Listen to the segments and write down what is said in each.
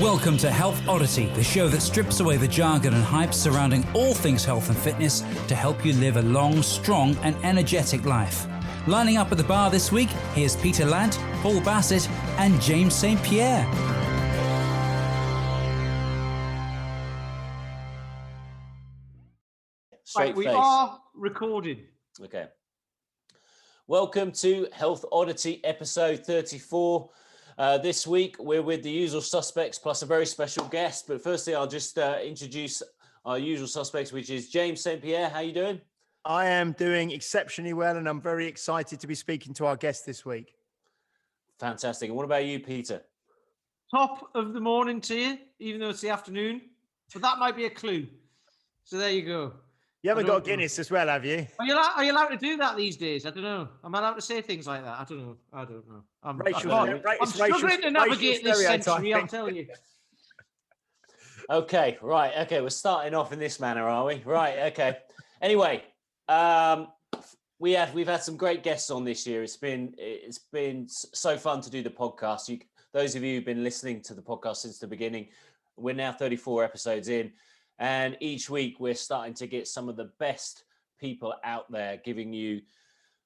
Welcome to Health Oddity, the show that strips away the jargon and hype surrounding all things health and fitness to help you live a long, strong and energetic life. Lining up at the bar this week, here's Peter Lant, Paul Bassett and James St. Pierre. Straight we face. are recording. Okay. Welcome to Health Oddity episode 34. This week we're with the usual suspects plus a very special guest. But firstly, I'll just introduce our usual suspects, which is James St. Pierre. How you doing? I am doing exceptionally well, and I'm very excited to be speaking to our guest this week. Fantastic. And what about you, Peter? Top of the morning to you, even though it's the afternoon. But that might be a clue. So there you go. You haven't got Guinness as well, have you? Are you allowed to do that these days? I don't know. Am I allowed to say things like that? I don't know. I'm struggling to navigate this century, I'll tell you. Okay, right. Okay, we're starting off in this manner, are we? Right, okay. Anyway, we've had some great guests on this year. It's been so fun to do the podcast. Those of you who've been listening to the podcast since the beginning, we're now 34 episodes in. And each week we're starting to get some of the best people out there giving you,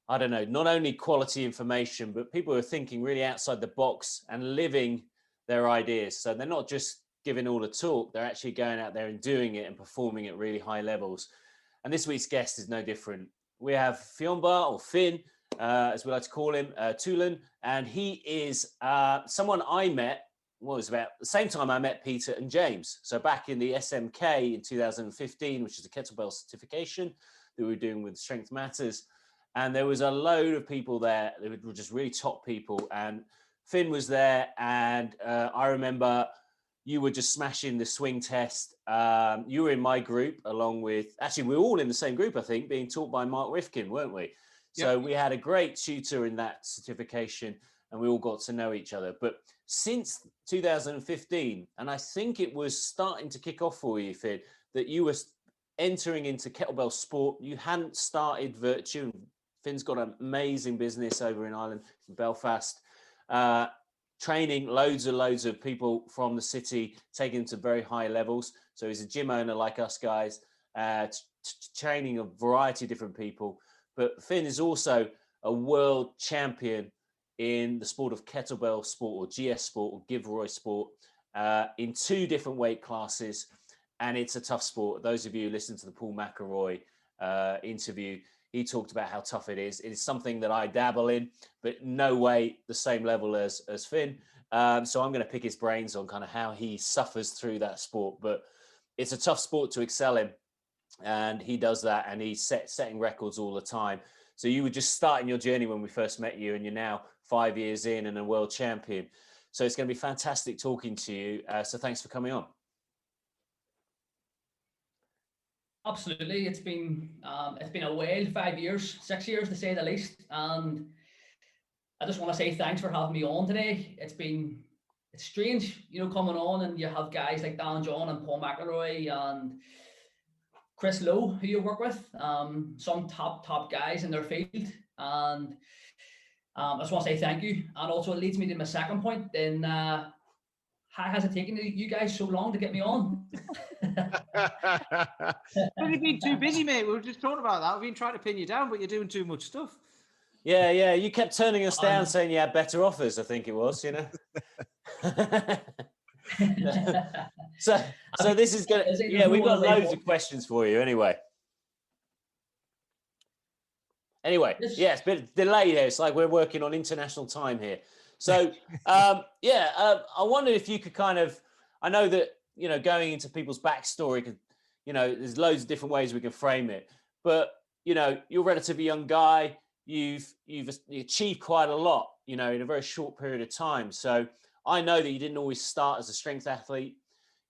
I don't know, not only quality information, but people who are thinking really outside the box and living their ideas. So they're not just giving all the talk, they're actually going out there and doing it and performing at really high levels. And this week's guest is no different. We have Fionnbhárr, or Finn, as we like to call him, Toolan. And he is someone I met. Well, it was about the same time I met Peter and James. So back in the SMK in 2015, which is a kettlebell certification that we were doing with Strength Matters. And there was a load of people there that were just really top people. And Finn was there. And I remember you were just smashing the swing test. You were in my group along with, actually, we were all in the same group, I think, being taught by Mark Rifkin, weren't we? So yep. We had a great tutor in that certification and we all got to know each other. But since 2015, and I think it was starting to kick off for you, Finn, that you were entering into Kettlebell Sport. You hadn't started Virtue. Finn's got an amazing business over in Ireland, in Belfast, training loads of people from the city, taking them to very high levels. So he's a gym owner like us guys, training a variety of different people. But Finn is also a world champion in the sport of Kettlebell Sport, or GS Sport, or Giveaway Sport, in 2 different weight classes. And it's a tough sport. Those of you who listen to the Paul McElroy interview, he talked about how tough it is. It is something that I dabble in, but no way the same level as Finn. So I'm going to pick his brains on kind of how he suffers through that sport. But it's a tough sport to excel in. And he does that, and he's setting records all the time. So you were just starting your journey when we first met you, and you're now 5 years in and a world champion. So it's going to be fantastic talking to you. So thanks for coming on. Absolutely. It's been a wild 5 years, 6 years to say the least. And I just want to say thanks for having me on today. It's strange, coming on and you have guys like Dan John and Paul McElroy and Chris Lowe, who you work with, some top guys in their field. And I just want to say thank you. And also it leads me to my second point. Then how has it taken you guys so long to get me on? You've been too busy, mate. We were just talking about that. We've been trying to pin you down, but you're doing too much stuff. Yeah. You kept turning us down, saying you had better offers, I think it was, So this is going to, we've got loads of questions for you anyway. It's a bit delayed here. It's like we're working on international time here. So, I wondered if you could kind of, I know that, going into people's backstory, there's loads of different ways we can frame it, but, you're a relatively young guy. You've achieved quite a lot, in a very short period of time. So I know that you didn't always start as a strength athlete.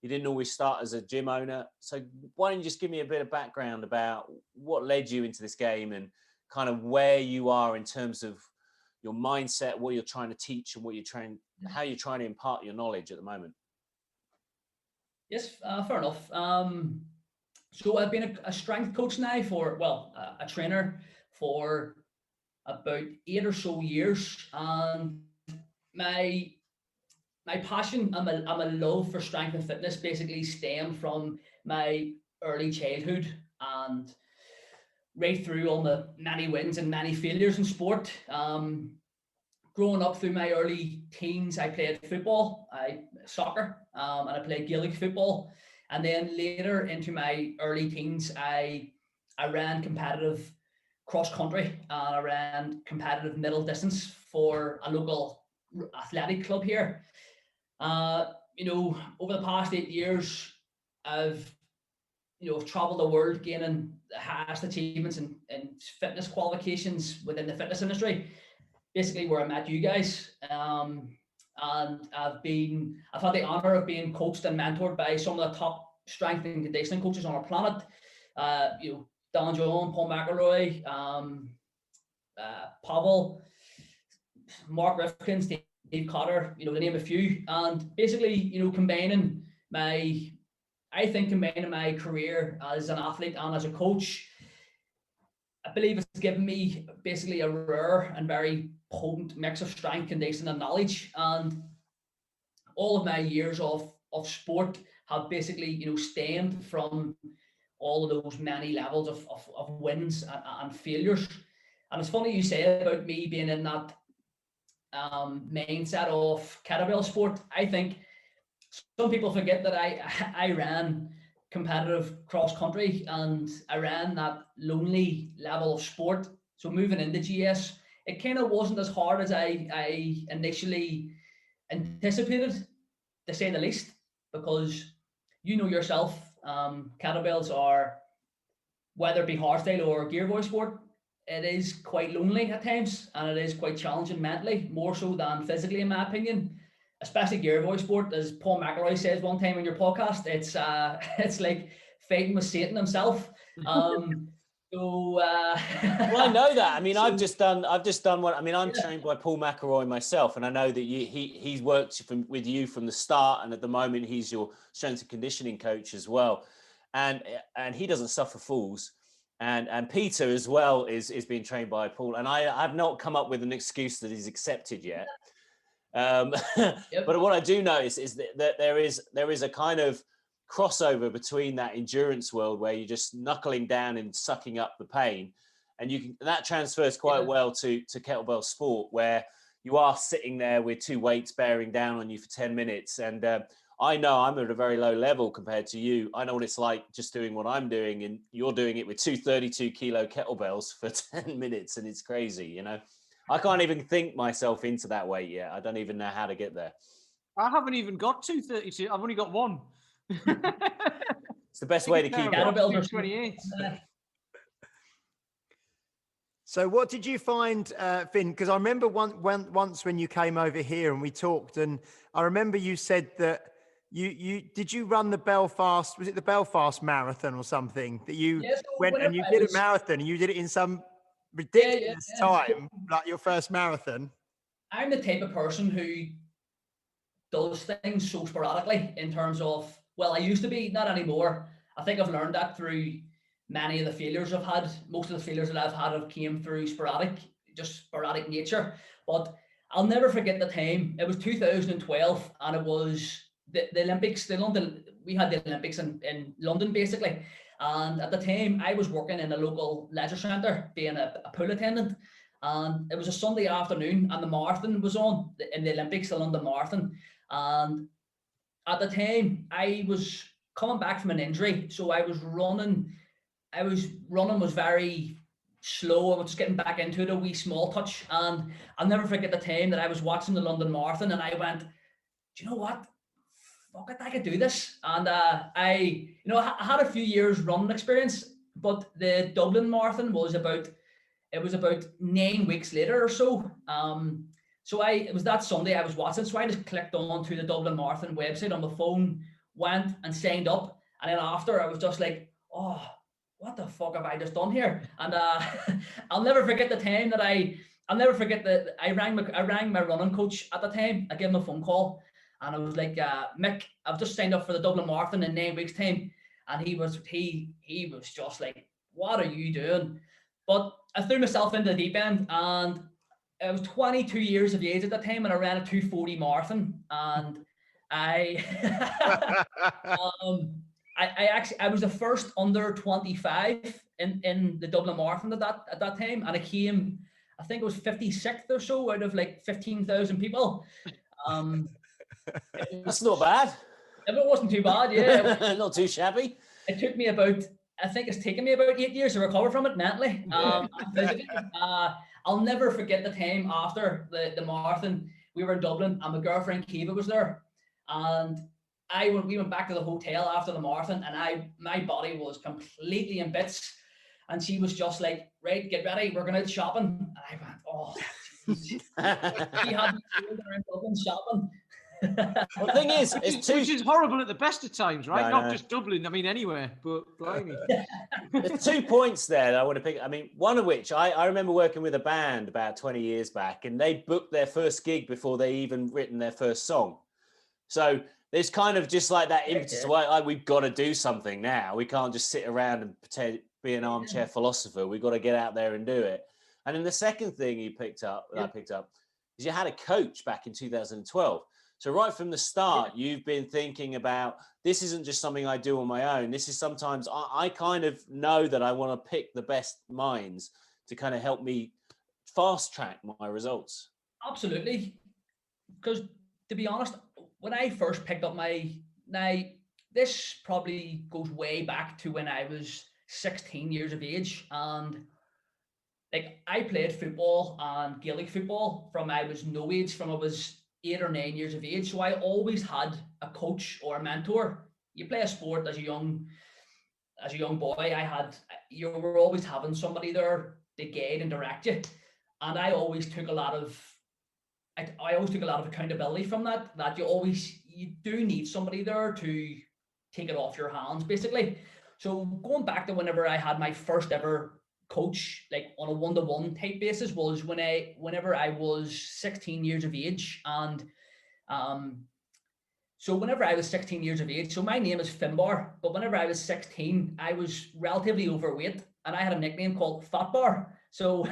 You didn't always start as a gym owner. So why don't you just give me a bit of background about what led you into this game and kind of where you are in terms of your mindset, what you're trying to teach and how you're trying to impart your knowledge at the moment? Yes, fair enough. So I've been a strength coach now a trainer for about 8 or so years. And my my passion and my love for strength and fitness basically stemmed from my early childhood and right through all the many wins and many failures in sport. Growing up through my early teens, I played football, soccer, and I played Gaelic football. And then later into my early teens, I ran competitive cross country and I ran competitive middle distance for a local athletic club here. Over the past 8 years, I've traveled the world gaining the highest achievements in fitness qualifications within the fitness industry. Basically where I met you guys. And I've had the honor of being coached and mentored by some of the top strength and conditioning coaches on our planet. Dan John, Paul McElroy, Pavel, Mark Rifkin, Steve Cotter, to name a few. And basically, combining my career as an athlete and as a coach, I believe it's given me basically a rare and very potent mix of strength, conditioning, and knowledge. And all of my years of sport have basically, stemmed from all of those many levels of wins and failures. And it's funny you say about me being in that mindset of kettlebell sport. I think some people forget that I ran competitive cross country and I ran that lonely level of sport. So moving into GS, it kind of wasn't as hard as I initially anticipated, to say the least, because yourself, kettlebells are, whether it be hardstyle or gear voice sport, it is quite lonely at times and it is quite challenging mentally, more so than physically, in my opinion. Especially gear voice sport, as Paul McElroy says one time on your podcast, it's like fighting with Satan himself. Well, I know that. I mean, I've just done one. I mean, I'm trained by Paul McElroy myself, and I know that he's worked with you from the start, and at the moment he's your strength and conditioning coach as well, and he doesn't suffer fools. And Peter as well is being trained by Paul, and I've not come up with an excuse that he's accepted yet. But what I do notice is that there is a kind of crossover between that endurance world where you're just knuckling down and sucking up the pain, and that transfers quite well to kettlebell sport, where you are sitting there with two weights bearing down on you for 10 minutes. And I know I'm at a very low level compared to you. I know what it's like just doing what I'm doing, and you're doing it with two 32-kilo kettlebells for 10 minutes, and it's crazy, I can't even think myself into that weight yet. I don't even know how to get there. I haven't even got 232. I've only got one. It's the best way to keep it. 28. So what did you find, Finn? Because I remember once when you came over here and we talked, and I remember you said that you run the Belfast, was it the Belfast Marathon or something, that you went and you did a marathon and you did it in some ridiculous time, like your first marathon. I'm the type of person who does things so sporadically, in terms of, well, I used to be, not anymore. I think I've learned that through many of the failures I've had. Most of the failures that I've had have came through sporadic nature. But I'll never forget the time. It was 2012, and it was the Olympics. We had the Olympics in London, basically. And at the time, I was working in a local leisure centre, being a pool attendant. And it was a Sunday afternoon, and the marathon was on, in the Olympics, the London Marathon. And at the time, I was coming back from an injury, so I was running was very slow. I was just getting back into it, a wee small touch. And I'll never forget the time that I was watching the London Marathon, and I went, do you know what? Fuck it, I could do this. And I had a few years running experience, but the Dublin Marathon was about 9 weeks later or so. It was that Sunday I was watching, so I just clicked on to the Dublin Marathon website on the phone, went and signed up, and then after I was just like, oh, what the fuck have I just done here? And I'll never forget the time that I rang my running coach at the time. I gave him a phone call, and I was like, Mick, I've just signed up for the Dublin Marathon in 9 weeks' time. And he was just like, what are you doing? But I threw myself into the deep end, and I was 22 years of age at that time, and I ran a 2:40 marathon, and I, I was the first under 25 in the Dublin Marathon at that time, and I came, I think it was 56th or so out of like 15,000 people. That's not bad. If it wasn't too bad, yeah. Not too shabby. It took me about, I think it's taken me about 8 years to recover from it mentally. I'll never forget the time after the marathon. We were in Dublin and my girlfriend Kiva was there. And we went back to the hotel after the marathon, and my body was completely in bits. And she was just like, right, get ready, we're going out shopping. And I went, oh, geez. She had me around Dublin shopping. Well, the thing is, which is horrible at the best of times, right? Not just Dublin, I mean anywhere, but blimey. There's 2 points there that I want to pick. I mean, one of which I remember working with a band about 20 years back, and they booked their first gig before they even written their first song. So there's kind of just like that impetus. Like, we've got to do something now. We can't just sit around and pretend be an armchair philosopher. We've got to get out there and do it. And then the second thing I picked up is you had a coach back in 2012. So right from the start, you've been thinking about, this isn't just something I do on my own. This is sometimes I kind of know that I want to pick the best minds to kind of help me fast track my results. Absolutely. Because to be honest, when I first picked up this probably goes way back to when I was 16 years of age. And like, I played football and Gaelic football from I was 8 or 9 years of age. So I always had a coach or a mentor. You play a sport as a young boy, you were always having somebody there to guide and direct you. And I always took a lot of accountability from that you do need somebody there to take it off your hands, basically. So going back to whenever I had my first ever coach, like on a one-to-one type basis, was whenever I was 16 years of age. And so whenever I was 16 years of age, so my name is Fionnbhárr, but whenever I was 16, I was relatively overweight, and I had a nickname called Fatbar. So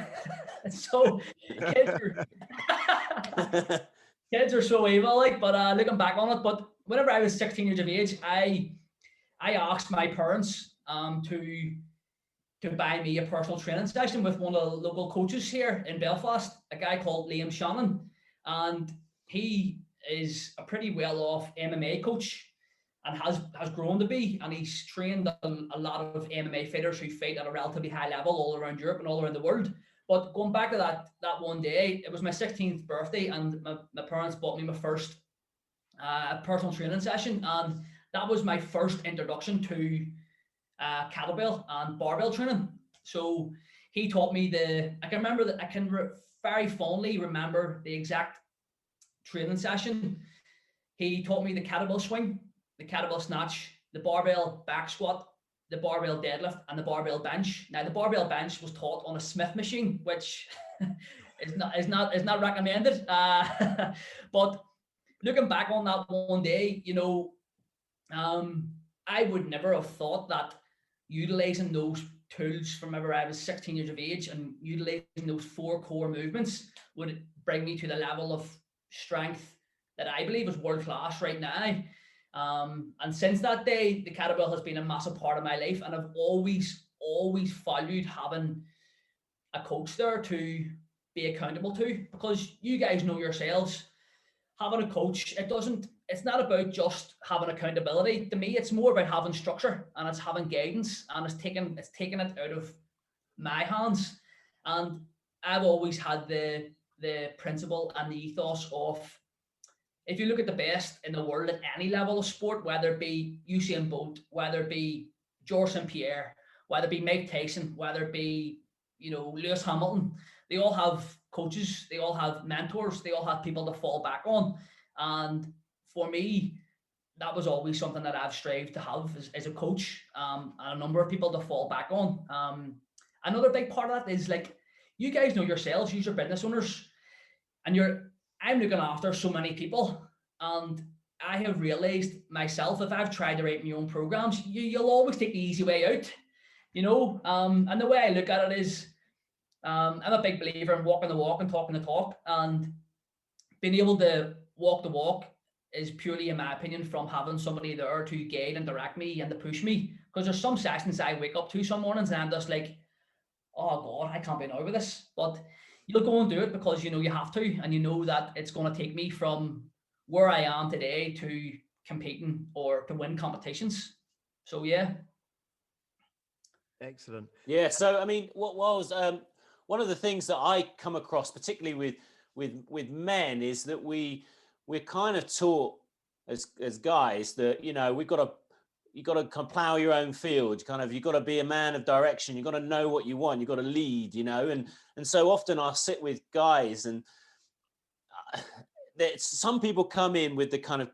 kids are so evil, like, but looking back on it, but whenever I was 16 years of age, I asked my parents to buy me a personal training session with one of the local coaches here in Belfast, a guy called Liam Shannon. And he is a pretty well-off MMA coach and has grown to be. And he's trained a lot of MMA fighters who fight at a relatively high level all around Europe and all around the world. But going back to that one day, it was my 16th birthday, and my parents bought me my first personal training session. And that was my first introduction to kettlebell and barbell training. So he taught me I can very fondly remember the exact training session. He taught me the kettlebell swing, the kettlebell snatch, the barbell back squat, the barbell deadlift, and the barbell bench. Now the barbell bench was taught on a Smith machine, which is not recommended. But looking back on that one day, I would never have thought that utilizing those tools from whenever I was 16 years of age and utilizing those 4 core movements would bring me to the level of strength that I believe is world class right now. And since that day, the kettlebell has been a massive part of my life, and I've always valued having a coach there to be accountable to, because you guys know yourselves, having a coach, it's not about just having accountability. To me, it's more about having structure, and it's having guidance, and it's taking it out of my hands. And I've always had the principle and the ethos of, if you look at the best in the world at any level of sport, whether it be Usain Bolt, whether it be George St. Pierre, whether it be Mike Tyson, whether it be, Lewis Hamilton, they all have coaches, they all have mentors, they all have people to fall back on. And for me, that was always something that I've strived to have as a coach, and a number of people to fall back on. Another big part of that is, like, you guys know yourselves, you're business owners, and I'm looking after so many people, and I have realized myself, if I've tried to write my own programs, you'll always take the easy way out, And the way I look at it is, I'm a big believer in walking the walk and talking the talk, and being able to walk the walk is purely, in my opinion, from having somebody there to guide and direct me and to push me. Because there's some sessions I wake up to some mornings and I'm just like, oh God, I can't be annoyed with this. But you'll go and do it because you know you have to, and you know that it's going to take me from where I am today to competing or to win competitions. So yeah. Excellent. Yeah. So I mean, what was one of the things that I come across, particularly with men, is that we're kind of taught as guys that, you know, you got to kind of plow your own field. You've got to be a man of direction. You've got to know what you want. You've got to lead, you know. And so often I sit with guys, and some people come in with the kind of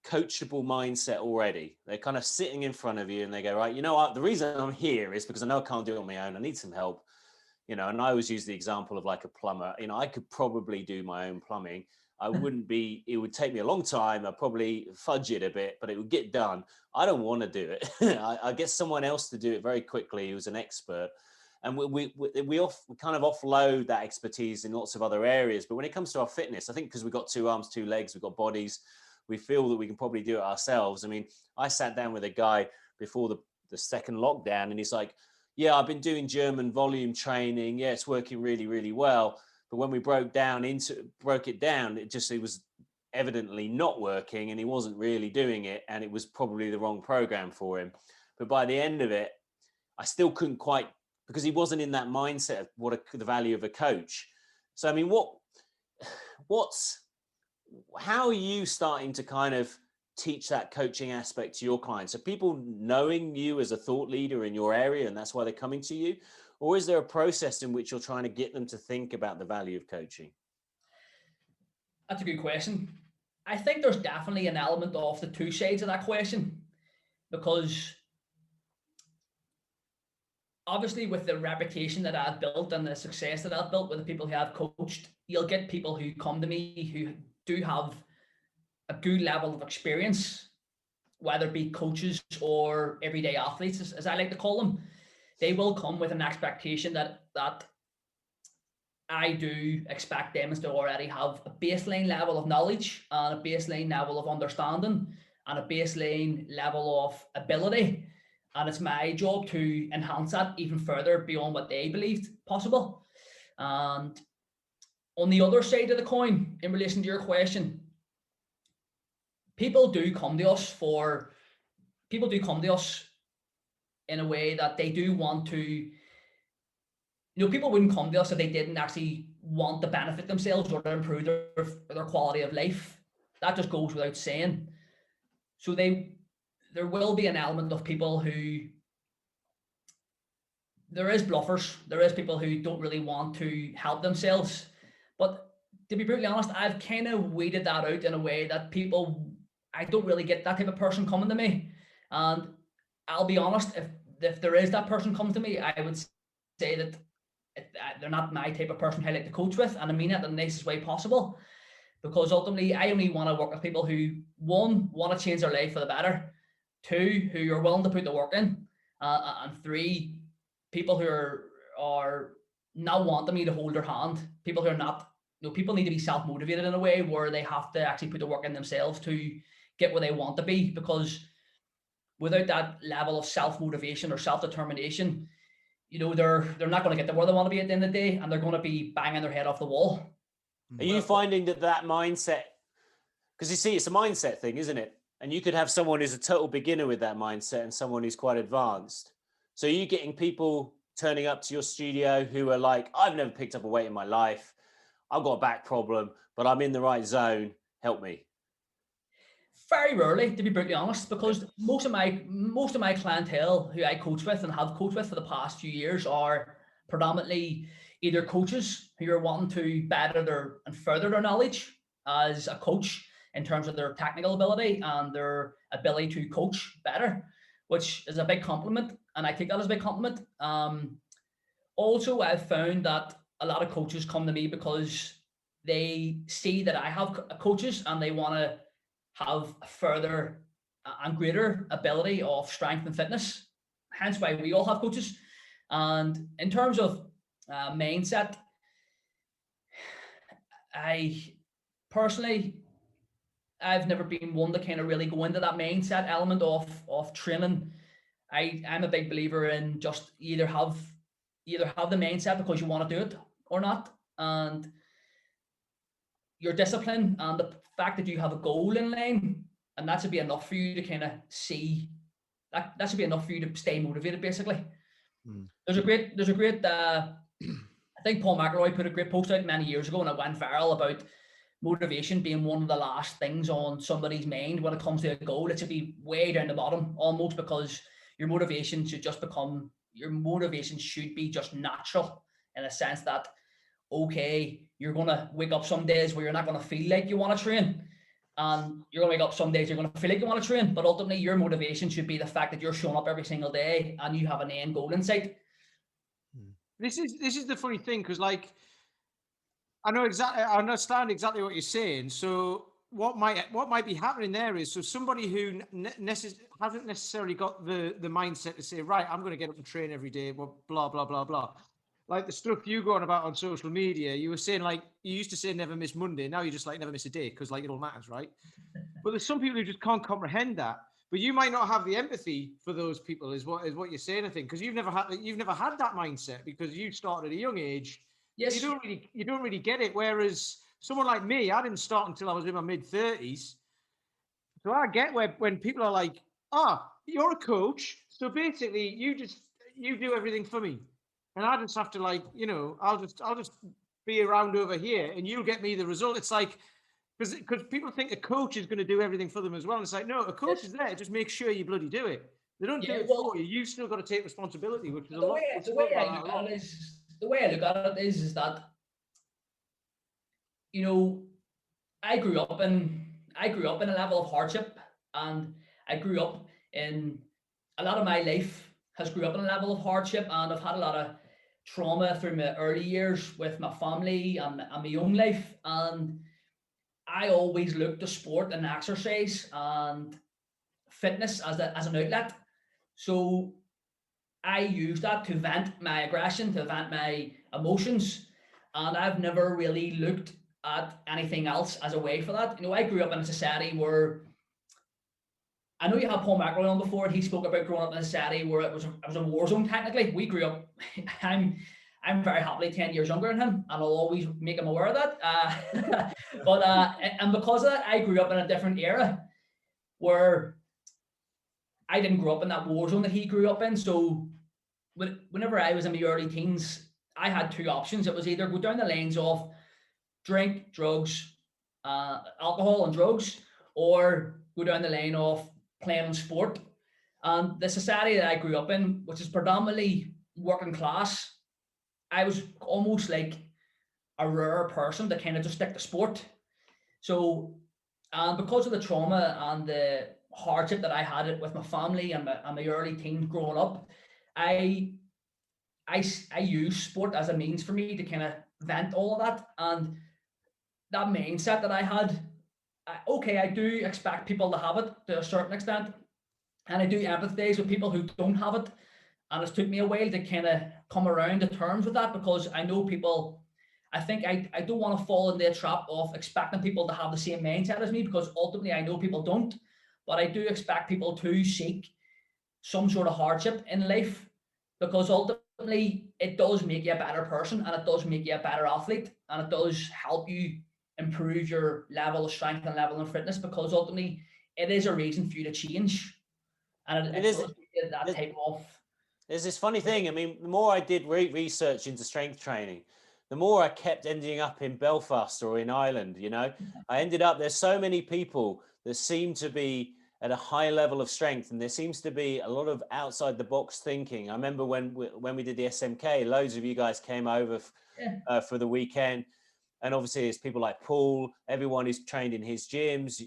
coachable mindset already. They're kind of sitting in front of you and they go, right, you know what, the reason I'm here is because I know I can't do it on my own. I need some help, you know. And I always use the example of like a plumber. You know, I could probably do my own plumbing. I wouldn't be, it would take me a long time. I'd probably fudge it a bit, but it would get done. I don't want to do it. I get someone else to do it very quickly who's an expert. And we kind of offload that expertise in lots of other areas. But when it comes to our fitness, I think because we've got 2 arms, 2 legs, we've got bodies, we feel that we can probably do it ourselves. I mean, I sat down with a guy before the second lockdown, and he's like, yeah, I've been doing German volume training. Yeah, it's working really, really well. But when we broke it down, it was evidently not working, and he wasn't really doing it, and it was probably the wrong program for him. But by the end of it, I still couldn't quite, because he wasn't in that mindset of the value of a coach. So, I mean, how are you starting to kind of teach that coaching aspect to your clients? Are people knowing you as a thought leader in your area and that's why they're coming to you? Or is there a process in which you're trying to get them to think about the value of coaching? That's a good question. I think there's definitely an element of the 2 sides of that question, because obviously with the reputation that I've built and the success that I've built with the people who I've coached, you'll get people who come to me who do have a good level of experience, whether it be coaches or everyday athletes, as I like to call them. They will come with an expectation that I do expect them to already have a baseline level of knowledge and a baseline level of understanding and a baseline level of ability. And it's my job to enhance that even further beyond what they believed possible. And on the other side of the coin, in relation to your question, people do come to us in a way that they do want to, you know, people wouldn't come to us if they didn't actually want to benefit themselves or to improve their quality of life. That just goes without saying. So there will be an element of people who, there is bluffers, there is people who don't really want to help themselves. But to be brutally honest, I've kind of weeded that out in a way that I don't really get that type of person coming to me. And I'll be honest, if there is that person coming to me, I would say that they're not my type of person I like to coach with, and I mean it in the nicest way possible. Because ultimately, I only want to work with people who, 1, want to change their life for the better, 2, who are willing to put the work in, and 3, people who are not wanting me to hold their hand. People who are not, you know, people need to be self-motivated in a way where they have to actually put the work in themselves to get where they want to be. Because without that level of self-motivation or self-determination, you know, they're not going to get to where they want to be at the end of the day, and they're going to be banging their head off the wall. Are you finding that mindset, because you see, it's a mindset thing, isn't it? And you could have someone who's a total beginner with that mindset and someone who's quite advanced. So are you getting people turning up to your studio who are like, I've never picked up a weight in my life. I've got a back problem, but I'm in the right zone. Help me. Very rarely, to be brutally honest, because most of my clientele who I coach with and have coached with for the past few years are predominantly either coaches who are wanting to better and further their knowledge as a coach in terms of their technical ability and their ability to coach better, which is a big compliment, and I take that as a big compliment. Also, I've found that a lot of coaches come to me because they see that I have coaches and they want to have a further and greater ability of strength and fitness, hence why we all have coaches. And in terms of mindset. I've never been one to kind of really go into that mindset element of training. I'm a big believer in just either have the mindset because you want to do it or not, and your discipline and the fact that you have a goal in line, and that should be enough for you to kind of see that should be enough for you to stay motivated. Basically, there's a great. I think Paul McElroy put a great post out many years ago, and it went viral about motivation being one of the last things on somebody's mind when it comes to a goal. It should be way down the bottom almost, because your motivation should be just natural, in a sense that, okay, you're going to wake up some days where you're not going to feel like you want to train, and you're going to wake up some days you're going to feel like you want to train, but ultimately your motivation should be the fact that you're showing up every single day and you have an end goal in sight. This is the funny thing, because like I understand exactly what you're saying. So what might be happening there is, so somebody who hasn't necessarily got the mindset to say, right, I'm going to get up and train every day, well, blah blah blah blah. Like the stuff you go on about on social media, you were saying, like, you used to say never miss Monday. Now you just like never miss a day because like it all matters, right? But there's some people who just can't comprehend that. But you might not have the empathy for those people, is what you're saying, I think, because you've never had that mindset because you started at a young age. Yes, you don't really get it. Whereas someone like me, I didn't start until I was in my mid-30s. So I get when people are like, you're a coach, so basically you do everything for me. And I just have to, like, you know, I'll just be around over here and you'll get me the result. It's like, because people think a coach is going to do everything for them as well. And it's like, no, a coach is there. Just make sure you bloody do it. They don't do it for you. You've still got to take responsibility, which is a lot. The way I look at it is that, you know, I grew up in a level of hardship, and I grew up in a lot of my life has grew up in a level of hardship, and I've had a lot of trauma through my early years with my family and my own life, and I always looked to sport and exercise and fitness as an outlet. So I use that to vent my aggression, to vent my emotions, and I've never really looked at anything else as a way for that. You know, I grew up in a society where, I know you had Paul McElroy on before, and he spoke about growing up in a society where it was a war zone. Technically, we grew up. I'm very happily 10 years younger than him, and I'll always make him aware of that. And because of that, I grew up in a different era where I didn't grow up in that war zone that he grew up in. So whenever I was in my early teens, I had two options. It was either go down the lanes of drink, drugs, alcohol and drugs, or go down the lane of playing sport. And the society that I grew up in, which is predominantly working class, I was almost like a rare person to kind of just stick to sport. So, and because of the trauma and the hardship that I had with my family and my early teens growing up, I use sport as a means for me to kind of vent all of that. And that mindset that I had, I do expect people to have it to a certain extent, and I do empathize with people who don't have it. And it's took me a while to kind of come around to terms with that, because I know people, I think I don't want to fall in the trap of expecting people to have the same mindset as me, because ultimately I know people don't, but I do expect people to seek some sort of hardship in life, because ultimately it does make you a better person, and it does make you a better athlete, and it does help you improve your level of strength and level of fitness, because ultimately it is a reason for you to change. And it is that type of... There's this funny thing. I mean, the more I did research into strength training, the more I kept ending up in Belfast or in Ireland, you know. I ended up, there's so many people that seem to be at a high level of strength, and there seems to be a lot of outside the box thinking. I remember when we did the SMK, loads of you guys came over for the weekend. And obviously it's people like Paul, everyone is trained in his gyms,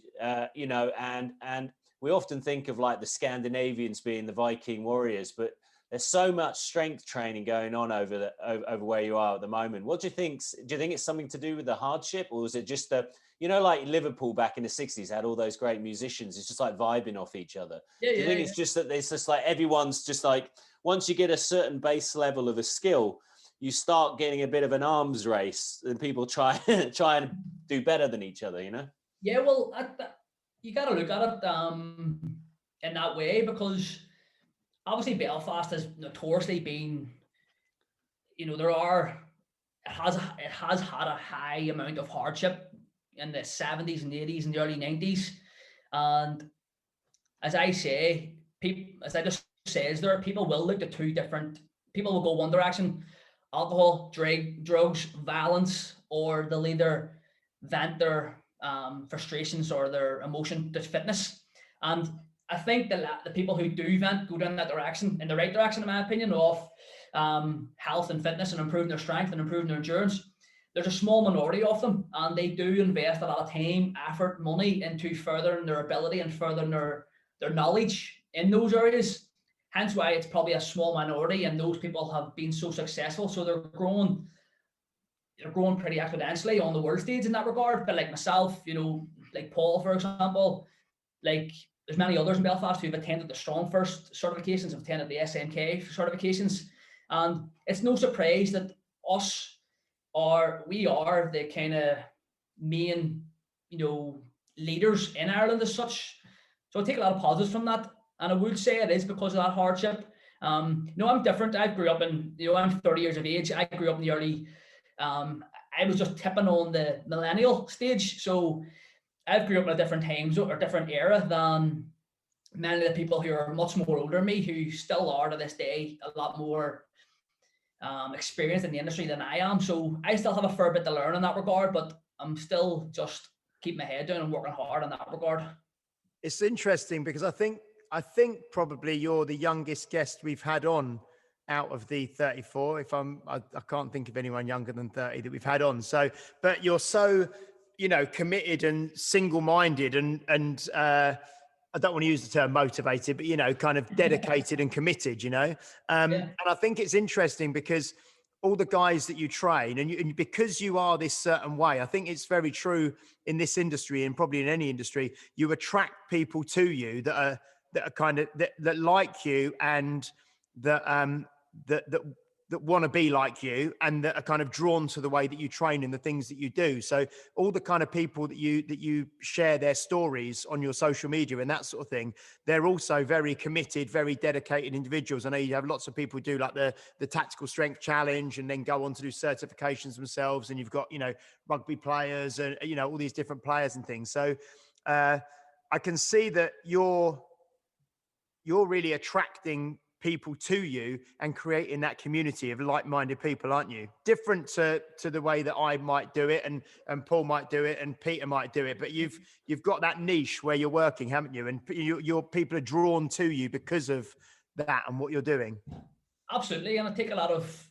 you know, and we often think of like the Scandinavians being the Viking warriors, but there's so much strength training going on over where you are at the moment. What do you think? Do you think it's something to do with the hardship, or is it just you know, like Liverpool back in the 60s had all those great musicians. It's just like vibing off each other. Do you think it's just that it's just like everyone's just like, once you get a certain base level of a skill, you start getting a bit of an arms race, and people try and do better than each other. Yeah, well, you got to look at it in that way, because obviously Belfast has notoriously been, it has had a high amount of hardship in the 70s and 80s and the early 90s. And as I say, people will look at people will go one direction: alcohol, drugs, violence, or they'll either vent their frustrations or their emotion to fitness. And I think the people who do vent go down that direction, in the right direction, in my opinion, of health and fitness and improving their strength and improving their endurance. There's a small minority of them, and they do invest a lot of time, effort, money into furthering their ability and furthering their knowledge in those areas. Hence why it's probably a small minority, and those people have been so successful. So they're growing pretty exponentially on the world stage in that regard. But like myself, like Paul, for example, like there's many others in Belfast who've attended the Strong First certifications, have attended the SMK certifications. And it's no surprise that we are the kind of main, leaders in Ireland as such. So I take a lot of positives from that. And I would say it is because of that hardship. I'm different. I grew up in, I'm 30 years of age. I grew up in the early, I was just tipping on the millennial stage. So I've grew up in a different time zone or different era than many of the people who are much more older than me, who still are to this day a lot more experienced in the industry than I am. So I still have a fair bit to learn in that regard, but I'm still just keeping my head down and working hard in that regard. It's interesting because I think probably you're the youngest guest we've had on out of the 34. I can't think of anyone younger than 30 that we've had on. So, but you're so, committed and single-minded and I don't want to use the term motivated, but, kind of dedicated and committed, And I think it's interesting because all the guys that you train and because you are this certain way, I think it's very true in this industry and probably in any industry, you attract people to you that are kind of that like you and that want to be like you and that are kind of drawn to the way that you train and the things that you do. So all the kind of people that you share their stories on your social media and that sort of thing, they're also very committed, very dedicated individuals. I know you have lots of people who do like the tactical strength challenge and then go on to do certifications themselves. And you've got, rugby players and, all these different players and things. So I can see that you're really attracting people to you and creating that community of like-minded people, aren't you? Different to the way that I might do it and Paul might do it and Peter might do it, but you've got that niche where you're working, haven't you? And your people are drawn to you because of that and what you're doing. Absolutely, and I take a lot of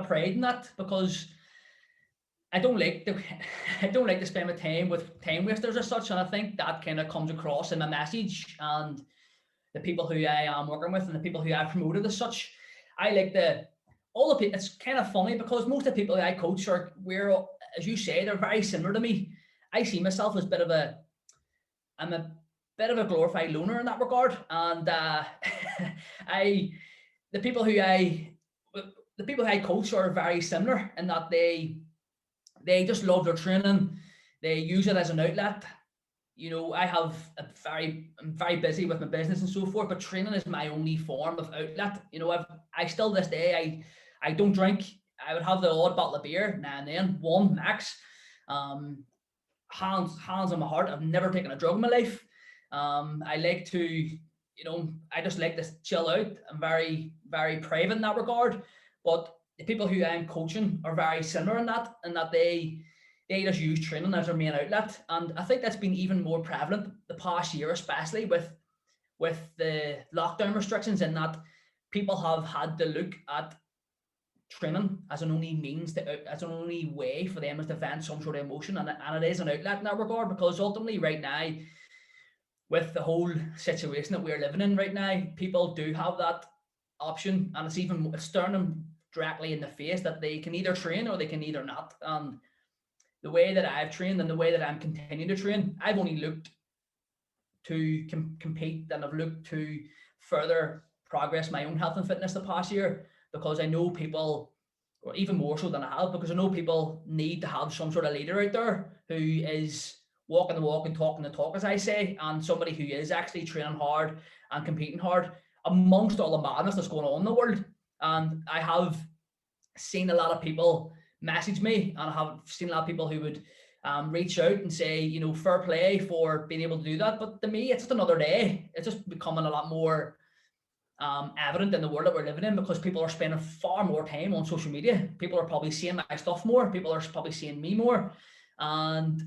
pride in that, because I don't like to spend my time with time wasters as such, and I think that kind of comes across in my message and the people who I am working with and the people who I've promoted as such. I like it's kind of funny because most of the people that I coach as you say, they're very similar to me. I see myself as I'm a bit of a glorified loner in that regard. And the people who I coach are very similar in that they just love their training. They use it as an outlet. I'm very busy with my business and so forth, but training is my only form of outlet. I still this day, I don't drink. I would have the odd bottle of beer now and then, one max. Hands on my heart, I've never taken a drug in my life. I like to, I just like to chill out. I'm very, very private in that regard. But the people who I'm coaching are very similar in that they just use training as their main outlet. And I think that's been even more prevalent the past year, especially with the lockdown restrictions, in that people have had to look at training as an only way for them to vent some sort of emotion. And it is an outlet in that regard, because ultimately right now, with the whole situation that we're living in right now, people do have that option, and it's staring them directly in the face that they can either train or they can either not. And the way that I've trained and the way that I'm continuing to train, I've only looked to compete and I've looked to further progress my own health and fitness the past year, because I know people or even more so than I have, because I know people need to have some sort of leader out there who is walking the walk and talking the talk, as I say, and somebody who is actually training hard and competing hard amongst all the madness that's going on in the world. And I have seen a lot of people message me, and I have seen a lot of people who would reach out and say, you know, fair play for being able to do that. But to me, it's just another day. It's just becoming a lot more evident in the world that we're living in, because people are spending far more time on social media. People are probably seeing my stuff more. People are probably seeing me more. And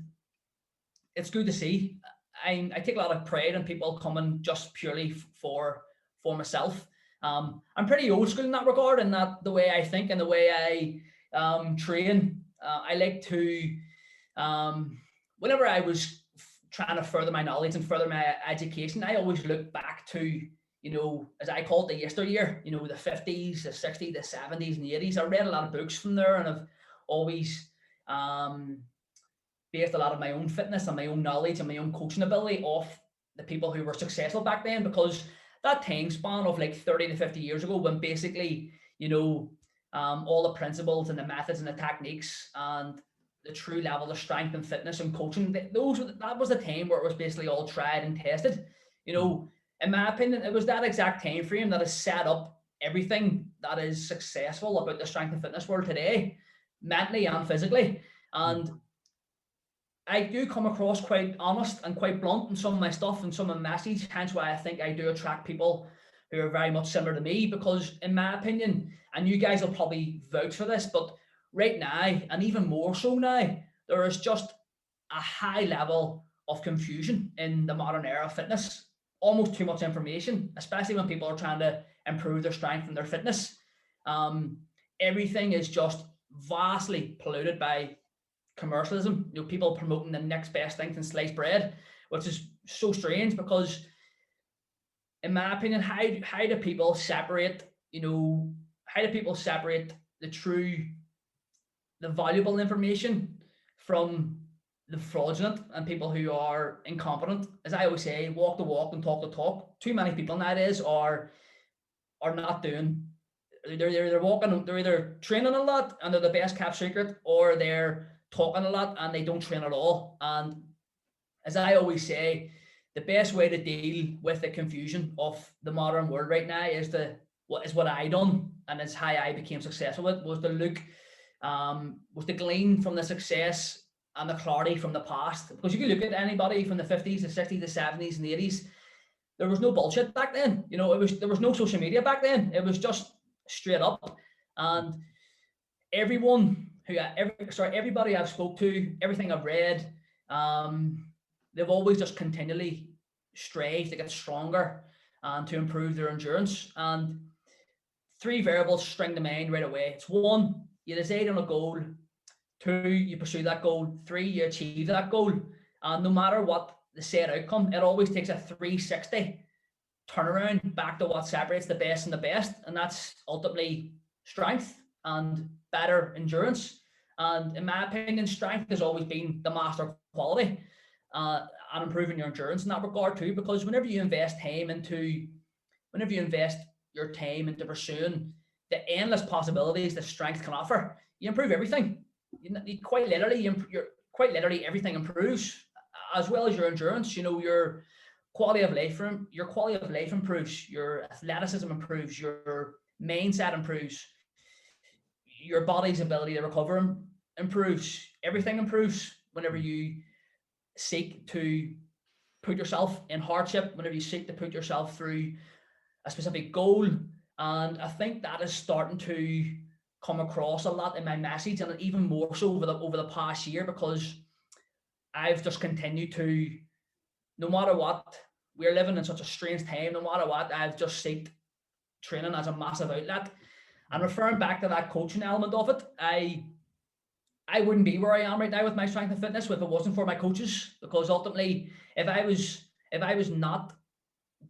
it's good to see. I take a lot of pride in people coming just purely for myself. I'm pretty old school in that regard, and that the way I think and the way I train. I like to, whenever I was trying to further my knowledge and further my education, I always look back to, you know, as I call it, the yesteryear, you know, the 50s, the 60s, the 70s, and the 80s. I read a lot of books from there, and I've always based a lot of my own fitness and my own knowledge and my own coaching ability off the people who were successful back then, because that time span of like 30 to 50 years ago, when basically, you know, all the principles and the methods and the techniques and the true level of strength and fitness and coaching, that was the time where it was basically all tried and tested. You know, in my opinion, it was that exact time frame that has set up everything that is successful about the strength and fitness world today, mentally and physically. And I do come across quite honest and quite blunt in some of my stuff and some of my message, hence why I think I do attract people who are very much similar to me, because in my opinion, and you guys will probably vouch for this, but right now, and even more so now, there is just a high level of confusion in the modern era of fitness. Almost too much information, especially when people are trying to improve their strength and their fitness. Everything is just vastly polluted by commercialism. You know, people promoting the next best thing than sliced bread, which is so strange, because in my opinion, how do people separate, you know, how do people separate the valuable information from the fraudulent and people who are incompetent? As I always say, walk the walk and talk the talk. Too many people nowadays are not doing, they're walking, they're either training a lot and they're the best kept secret, or they're talking a lot and they don't train at all. And as I always say, the best way to deal with the confusion of the modern world right now is what I done, and is how I became successful with, was to look, was to glean from the success and the clarity from the past. Because you can look at anybody from the 50s, the 60s, the 70s, and the 80s. There was no bullshit back then. You know, there was no social media back then. It was just straight up. And everybody I've spoke to, everything I've read, they've always just continually strived to get stronger and to improve their endurance. And 3 variables spring to mind right away. It's 1, you decide on a goal. 2, you pursue that goal. 3, you achieve that goal. And no matter what the set outcome, it always takes a 360 turnaround back to what separates the best and the best. And that's ultimately strength and better endurance. And in my opinion, strength has always been the master quality, and improving your endurance in that regard too, because whenever you invest your time into pursuing the endless possibilities that strength can offer, you improve everything. You quite literally everything improves, as well as your endurance. You know, your quality of life improves, your athleticism improves, your mindset improves, your body's ability to recover improves. Everything improves whenever you seek to put yourself in hardship, whenever you seek to put yourself through a specific goal. And I think that is starting to come across a lot in my message, and even more so over the past year, because I've just continued to, no matter what, we're living in such a strange time, no matter what, I've just sought training as a massive outlet. And referring back to that coaching element of it, I wouldn't be where I am right now with my strength and fitness if it wasn't for my coaches, because ultimately, if I was not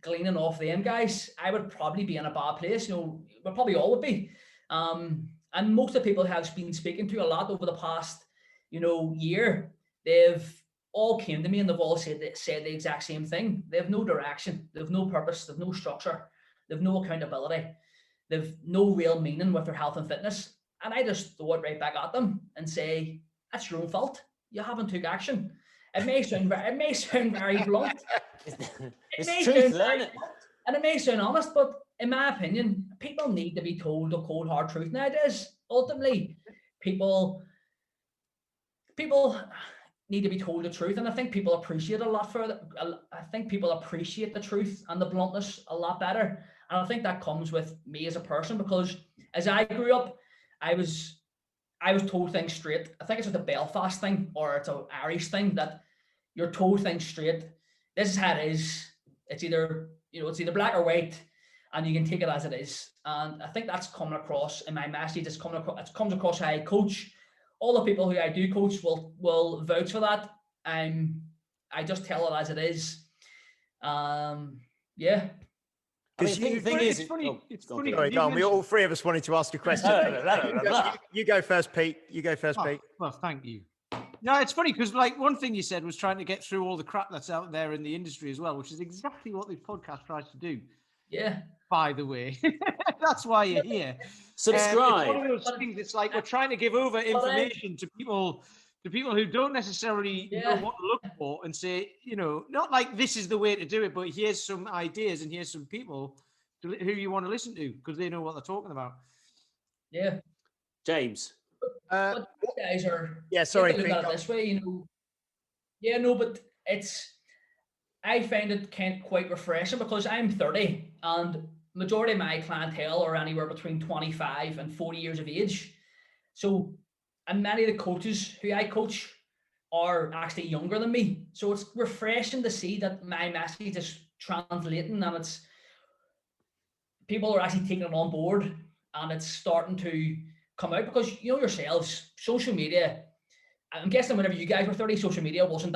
gleaning off them guys, I would probably be in a bad place. You know, we probably all would be. And most of the people I've been speaking to a lot over the past, year, they've all came to me and they've all said the exact same thing. They have no direction, they have no purpose, they have no structure, they have no accountability, they have no real meaning with their health and fitness. And I just throw it right back at them and say, that's your own fault. You haven't took action. It may sound very blunt. It's truth, isn't it? And it may sound honest, but in my opinion, people need to be told the cold hard truth nowadays. Ultimately, people need to be told the truth, and I think people appreciate a lot for it. I think people appreciate the truth and the bluntness a lot better, and I think that comes with me as a person, because as I grew up, I was told things straight. I think it's with the Belfast thing, or it's an Irish thing, that you're told things straight. This is how it is. It's either black or white, and you can take it as it is. And I think that's coming across in my message. It comes across how I coach. All the people who I do coach will vouch for that. I just tell it as it is. Yeah. Because the thing is, it's funny. Sorry, go on. We all three of us wanted to ask a question. You go first, Pete. Pete. Well, thank you. No, it's funny because like one thing you said was trying to get through all the crap that's out there in the industry as well, which is exactly what this podcast tries to do. Yeah. By the way, that's why you're here. Subscribe. It's one of those things. It's like we're trying to give over information to people who don't necessarily know what to look for, and say, not like this is the way to do it, but here's some ideas and here's some people who you want to listen to because they know what they're talking about. Yeah. James. But guys are sorry. Look at it this way, Yeah, no, but I find it quite refreshing because I'm 30 and majority of my clientele are anywhere between 25 and 40 years of age. So, and many of the coaches who I coach are actually younger than me. So it's refreshing to see that my message is translating and it's people are actually taking it on board and it's starting to come out because yourselves, social media, I'm guessing whenever you guys were 30, social media wasn't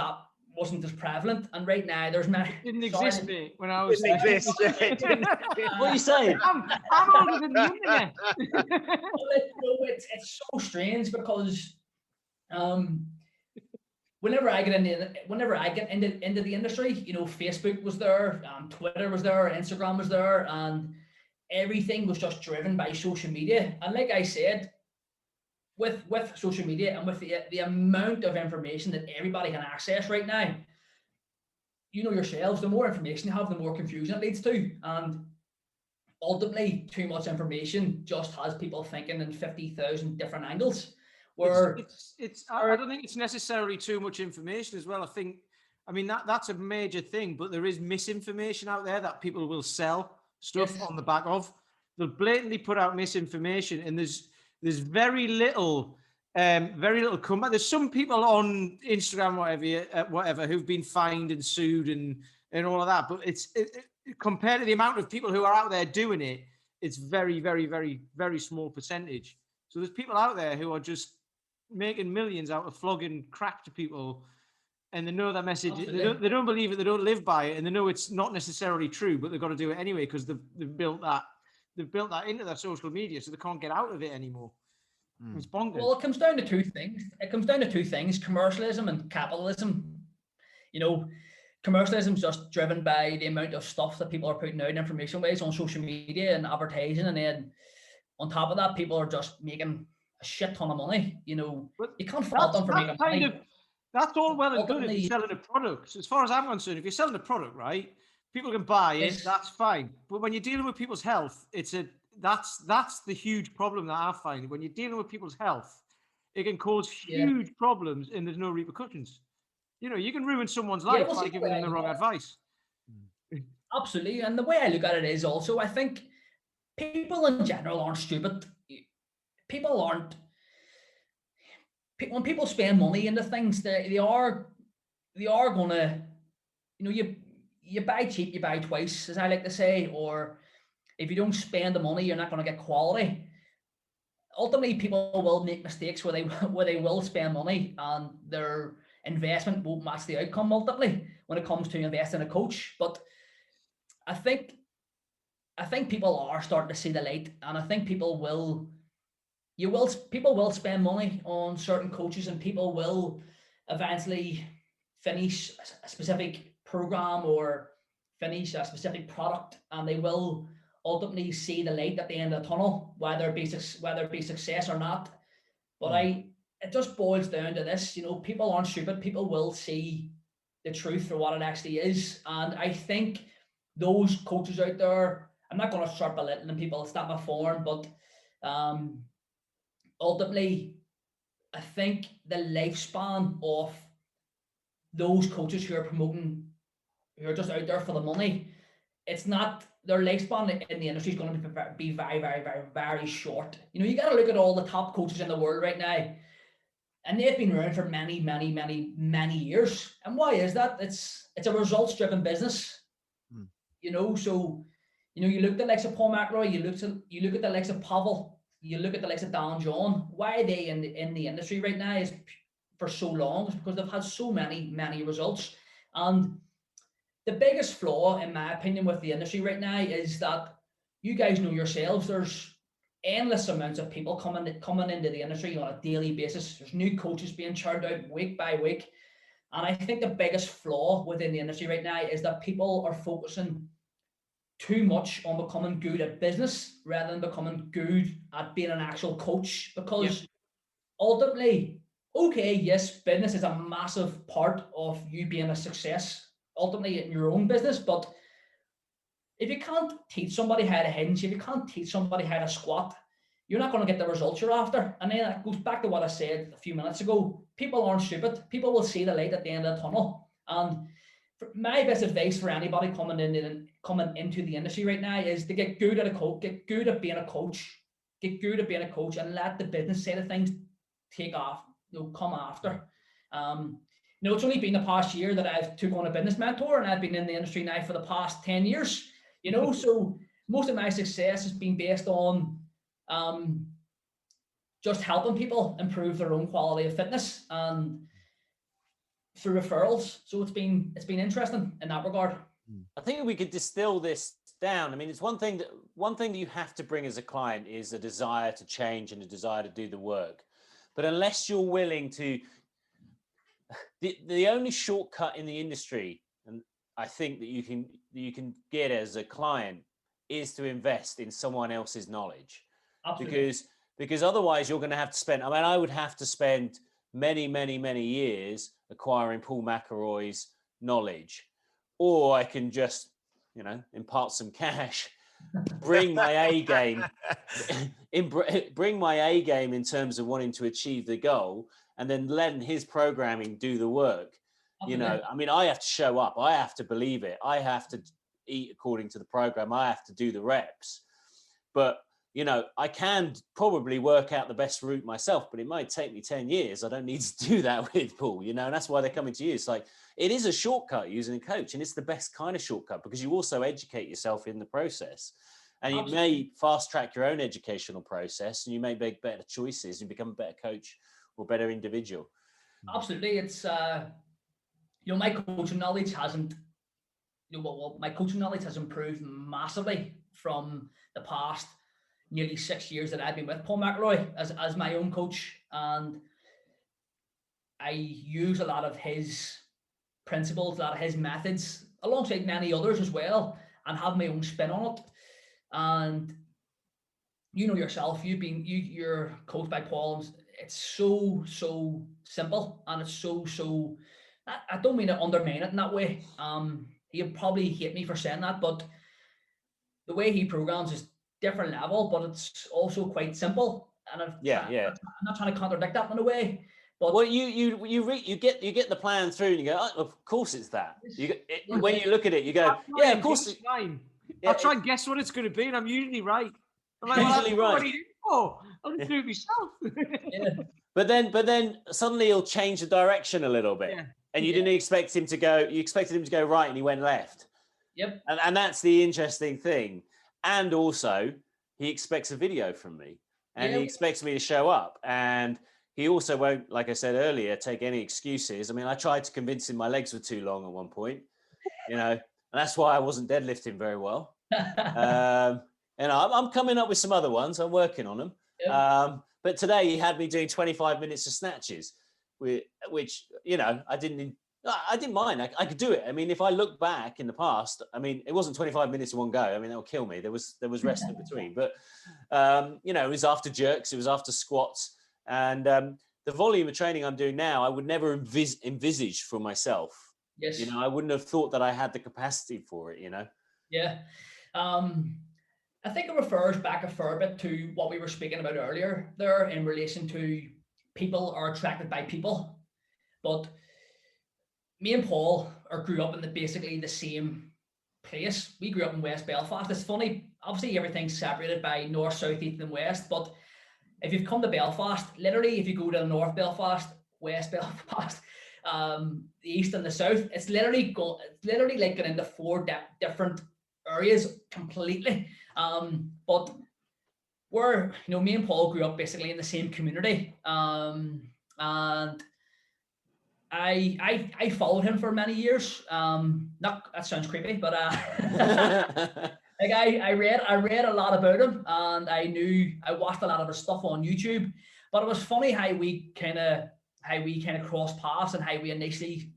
as prevalent, and right now there's many. It didn't exist, mate, when I was. Didn't exist. What are you saying? I'm older than the internet. It's so strange because, whenever I get into the industry, Facebook was there, Twitter was there, Instagram was there, and everything was just driven by social media. And like I said, with social media and with the amount of information that everybody can access right now, yourselves, the more information you have, the more confusion it leads to. And ultimately, too much information just has people thinking in 50,000 different angles. Where I don't think it's necessarily too much information as well. I mean, that's a major thing, but there is misinformation out there that people will sell stuff on the back of. They'll blatantly put out misinformation, and there's very little comeback. There's some people on Instagram, whatever, who've been fined and sued and all of that. But it's compared to the amount of people who are out there doing it, it's very, very, very, very small percentage. So there's people out there who are just making millions out of flogging crap to people, and they know that message. They don't believe it. They don't live by it, and they know it's not necessarily true, but they've got to do it anyway because they've built that. They've built that into their social media, so they can't get out of it anymore. It's bonkers. Well, it comes down to two things: commercialism and capitalism. Commercialism is just driven by the amount of stuff that people are putting out information-wise on social media and advertising, and then on top of that, people are just making a shit ton of money. You can't fault them for making money. That's all well and good if you're selling a product. As far as I'm concerned, if you're selling a product, right, people can buy it. That's fine. But when you're dealing with people's health, that's the huge problem that I find. When you're dealing with people's health, it can cause huge problems, and there's no repercussions. You can ruin someone's life by giving them the wrong advice. Absolutely, and the way I look at it is also, I think people in general aren't stupid. People aren't. When people spend money into things, they are gonna, you buy cheap, you buy twice, as I like to say, or if you don't spend the money, you're not going to get quality. Ultimately, people will make mistakes where they will spend money and their investment won't match the outcome ultimately when it comes to investing in a coach. But I think people are starting to see the light, and I think people will spend money on certain coaches, and people will eventually finish a specific program or finish a specific product, and they will ultimately see the light at the end of the tunnel, whether it be success or not. But it just boils down to this, people aren't stupid. People will see the truth for what it actually is. And I think those coaches out there, I'm not going to start belittling people, it's not my form, but ultimately, I think the lifespan of those coaches who are just out there for the money, it's not, their lifespan in the industry is going to be very, very, very, very short. You got to look at all the top coaches in the world right now, and they've been around for many, many, many, many years. And why is that? It's a results-driven business. So you look at the likes of Paul McElroy, you look at the likes of Pavel, you look at the likes of Dan John. Why are they in the industry right now is for so long, is because they've had so many, many results. And the biggest flaw, in my opinion, with the industry right now is that you guys know yourselves, there's endless amounts of people coming into the industry on a daily basis. There's new coaches being churned out week by week. And I think the biggest flaw within the industry right now is that people are focusing too much on becoming good at business rather than becoming good at being an actual coach. Because ultimately, okay, yes, business is a massive part of you being a success ultimately in your own business, but if you can't teach somebody how to hinge, if you can't teach somebody how to squat, you're not going to get the results you're after. And then it goes back to what I said a few minutes ago. People aren't stupid. People will see the light at the end of the tunnel. And my best advice for anybody coming into the industry right now is to get good at get good at being a coach, and let the business side of things take off, come after. It's only been the past year that I've took on a business mentor, and I've been in the industry now for the past 10 years, so most of my success has been based on just helping people improve their own quality of fitness and through referrals. So it's been interesting in that regard. I think we could distill this down. I mean, it's one thing that you have to bring as a client is a desire to change and a desire to do the work. But unless you're willing to, the only shortcut in the industry, and I think that you can get as a client, is to invest in someone else's knowledge. Absolutely. Because otherwise you're going to have to spend, I would have to spend many, many, many years acquiring Paul McElroy's knowledge, or I can just, impart some cash, bring my A game, bring my A game in terms of wanting to achieve the goal, and then letting his programming do the work. Okay. I have to show up. I have to believe it. I have to eat according to the program. I have to do the reps. But, I can probably work out the best route myself, but it might take me 10 years. I don't need to do that with Paul, and that's why they're coming to you. It's like, it is a shortcut using a coach, and it's the best kind of shortcut because you also educate yourself in the process. And you may fast track your own educational process, and you may make better choices and become a better coach or better individual. Absolutely. It's, my coaching knowledge hasn't, my coaching knowledge has improved massively from the past nearly 6 years that I've been with Paul McElroy as my own coach. And I use a lot of his principles, a lot of his methods, alongside many others as well, and have my own spin on it. And yourself, you're coached by Paul. It's so simple, and it's so. I don't mean to undermine it in that way. He'll probably hate me for saying that, but the way he programs is different level, but it's also quite simple. And I'm not trying to contradict that in a way. But you get the plan through, and you go, oh, of course it's that. When you look at it, you go, yeah, of course it's fine. I'll try and guess what it's going to be, and I'm usually right. I'm like, usually right. What are you doing for? I'll just do it myself. But then suddenly he'll change the direction a little bit, and you didn't expect him to go. You expected him to go right, and he went left. Yep. And that's the interesting thing. And also, he expects a video from me, and he expects me to show up. And he also won't, like I said earlier, take any excuses. I tried to convince him my legs were too long at one point, and that's why I wasn't deadlifting very well. I'm coming up with some other ones. I'm working on them. Yep. But today he had me doing 25 minutes of snatches, which I didn't I didn't mind. I could do it. I mean, if I look back in the past, I mean, it wasn't 25 minutes in one go. I mean, that would kill me. There was rest in between. But you know, it was after jerks, it was after squats, and the volume of training I'm doing now, I would never envisage for myself. Yes. You know, I wouldn't have thought that I had the capacity for it. You know. Yeah. I think it refers back a fair bit to what we were speaking about earlier there in relation to people are attracted by people. But me and Paul grew up in basically the same place. We grew up in West Belfast. It's funny, obviously everything's separated by north, south, east, and west. But if you've come to Belfast, literally, if you go to North Belfast, West Belfast, the east and the south, it's literally like going into four different areas completely. But we're, you know, me and Paul grew up basically in the same community, and I followed him for many years. Not that sounds creepy, but like I read a lot about him, and I watched a lot of his stuff on YouTube. But it was funny how we kind of crossed paths and how we initially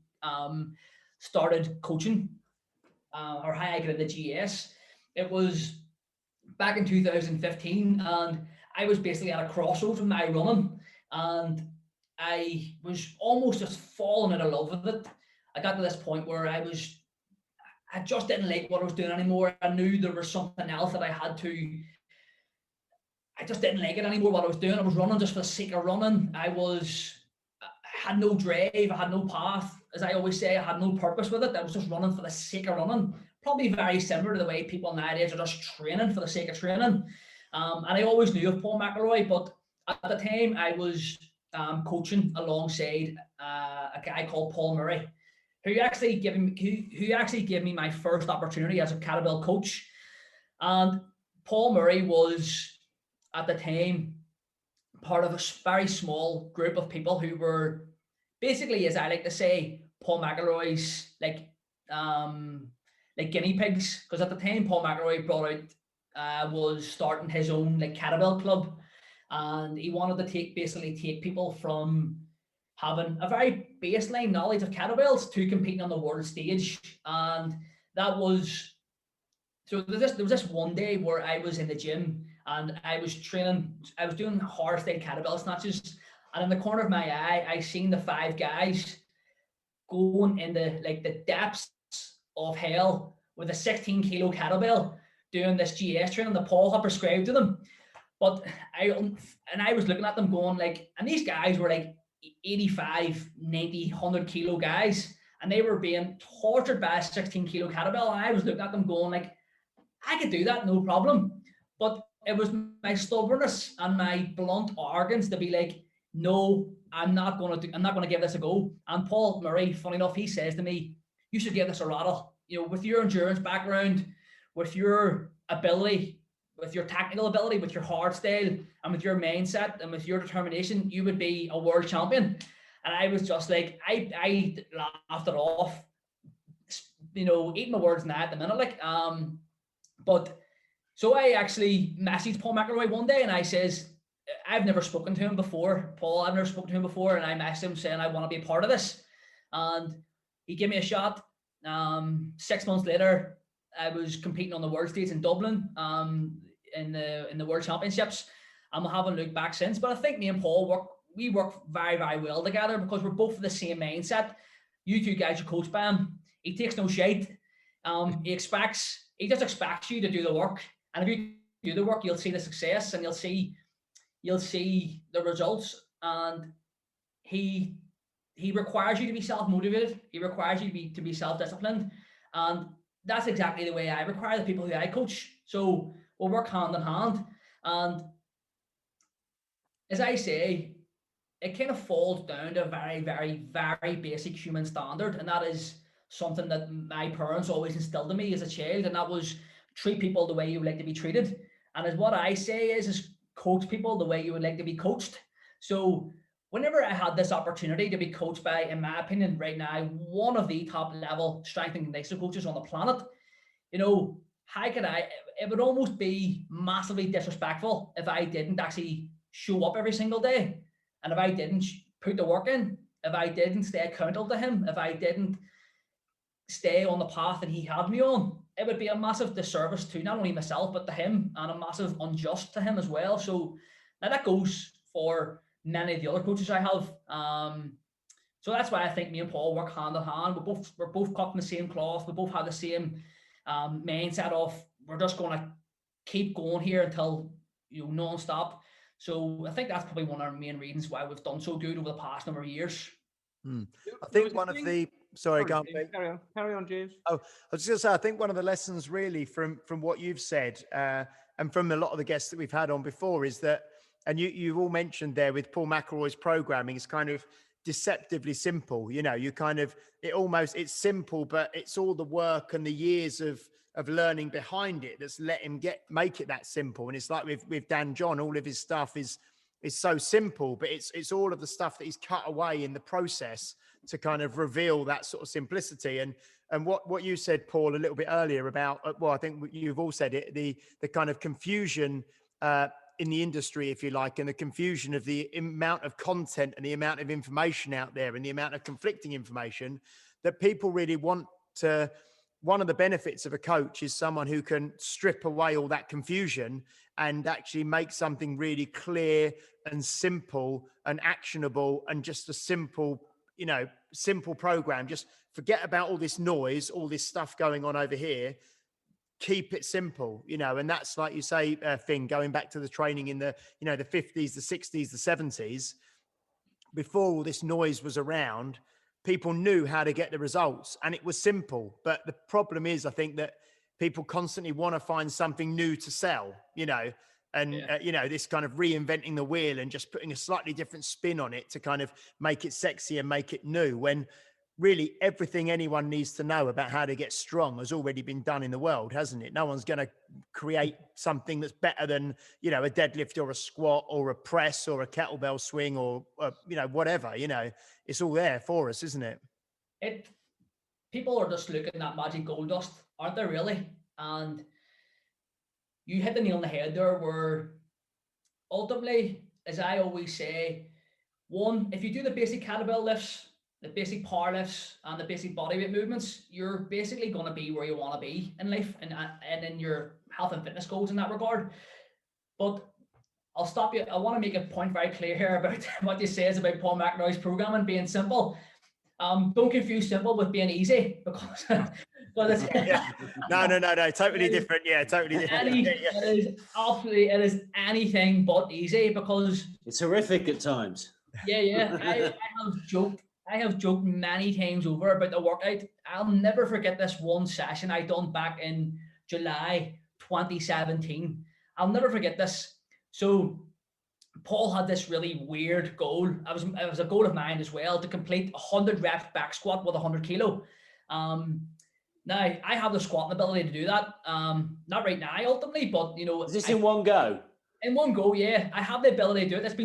started coaching, or how I got into GS. It was back in 2015, and I was basically at a crossroads with my running, and I was almost just falling out of love with it. I got to this point where I just didn't like what I was doing anymore. I knew there was something else that I just didn't like it anymore, what I was doing. I was running just for the sake of running. I had no drive, I had no path. As I always say, I had no purpose with it. I was just running for the sake of running. Probably very similar to the way people nowadays are just training for the sake of training. And I always knew of Paul McElroy, but at the time I was coaching alongside a guy called Paul Murray, who actually gave me my first opportunity as a kettlebell coach. And Paul Murray was, at the time, part of a very small group of people who were basically, as I like to say, Paul McElroy's like guinea pigs. Because at the time, Paul McElroy was starting his own like kettlebell club, and he wanted to take people from having a very baseline knowledge of kettlebells to competing on the world stage. And that was, so there was this one day where I was in the gym and I was training, I was doing hardstyle kettlebell snatches, and in the corner of my eye, I seen the 5 guys going into like the depths of hell with a 16-kilo kettlebell doing this GS training that Paul had prescribed to them. But I was looking at them going like, and these guys were like 85, 90, 100-kilo guys, and they were being tortured by a 16-kilo kettlebell. And I was looking at them going like, I could do that, no problem. But it was my stubbornness and my blunt arrogance to be like, no, I'm not going to give this a go. And Paul Murray, funny enough, he says to me, you should give this a rattle. You know, with your endurance background, with your ability, with your technical ability, with your hard style, and with your mindset and with your determination, you would be a world champion. And I was just like, I laughed it off, you know, eating my words now at the minute, like, but so I actually messaged Paul McElroy one day and I says, I've never spoken to him before, Paul, I've never spoken to him before. And I messaged him saying, I want to be a part of this. And he gave me a shot. 6 months later, I was competing on the world stage in Dublin, in the World Championships, and I haven't looked back since. But I think me and Paul work very, very well together because we're both of the same mindset. You two guys are coached by him. He takes no shite. He just expects you to do the work, and if you do the work, you'll see the success and you'll see the results. And he requires you to be self-motivated. He requires you to be self-disciplined, and that's exactly the way I require the people who I coach. So we'll work hand in hand. And as I say, it kind of falls down to a very, very, very basic human standard. And that is something that my parents always instilled in me as a child. And that was treat people the way you would like to be treated. And as what I say is coach people the way you would like to be coached. So whenever I had this opportunity to be coached by, in my opinion, right now, one of the top level strength and conditioning coaches on the planet, you know, how could it would almost be massively disrespectful if I didn't actually show up every single day. And if I didn't put the work in, if I didn't stay accountable to him, if I didn't stay on the path that he had me on, it would be a massive disservice to not only myself, but to him, and a massive unjust to him as well. So now that goes for many of the other coaches I have. So that's why I think me and Paul work hand in hand. We're both cut from the same cloth. We both have the same mindset of we're just going to keep going here until, non-stop. So I think that's probably one of our main reasons why we've done so good over the past number of years. I think one of the sorry, go on, carry on, James. Oh, I was just going to say, I think one of the lessons really from what you've said and from a lot of the guests that we've had on before is that, and you've all mentioned there with Paul McElroy's programming, is kind of deceptively simple. It's simple, but it's all the work and the years of learning behind it that's let him make it that simple. And it's like with Dan John, all of his stuff is so simple, but it's all of the stuff that he's cut away in the process to kind of reveal that sort of simplicity. And what you said, Paul, a little bit earlier about, well, I think you've all said it, the kind of confusion in the industry, if you like, and the confusion of the amount of content and the amount of information out there and the amount of conflicting information that people really want to. One of the benefits of a coach is someone who can strip away all that confusion and actually make something really clear and simple and actionable, and just a simple program. Just forget about all this noise, all this stuff going on over here. Keep it simple, and that's, like you say, Finn, going back to the training in the 50s, the 60s, the 70s, before all this noise was around, people knew how to get the results and it was simple. But the problem is, I think that people constantly want to find something new to sell, this kind of reinventing the wheel and just putting a slightly different spin on it to kind of make it sexy and make it new, when really everything anyone needs to know about how to get strong has already been done in the world, hasn't it? No one's going to create something that's better than, a deadlift or a squat or a press or a kettlebell swing or whatever, it's all there for us, isn't it? People are just looking at magic gold dust, aren't they, really? And you hit the nail on the head there, where ultimately, as I always say, one, if you do the basic kettlebell lifts, the basic power lifts, and the basic bodyweight movements, you're basically going to be where you want to be in life and in your health and fitness goals in that regard. But I'll stop you. I want to make a point very clear here about what you say is about Paul McElroy's programming being simple. Don't confuse simple with being easy, because it's no, totally different. Yeah, totally different. It is anything but easy, because it's horrific at times. Yeah. I have joked many times over about the workout. I'll never forget this one session I done back in July 2017. I'll never forget this. So Paul had this really weird goal. It was a goal of mine as well, to complete 100 reps back squat with 100 kilo. Now I have the squatting ability to do that. Not right now, ultimately, but is this in one go? In one go, yeah. I have the ability to do it. It's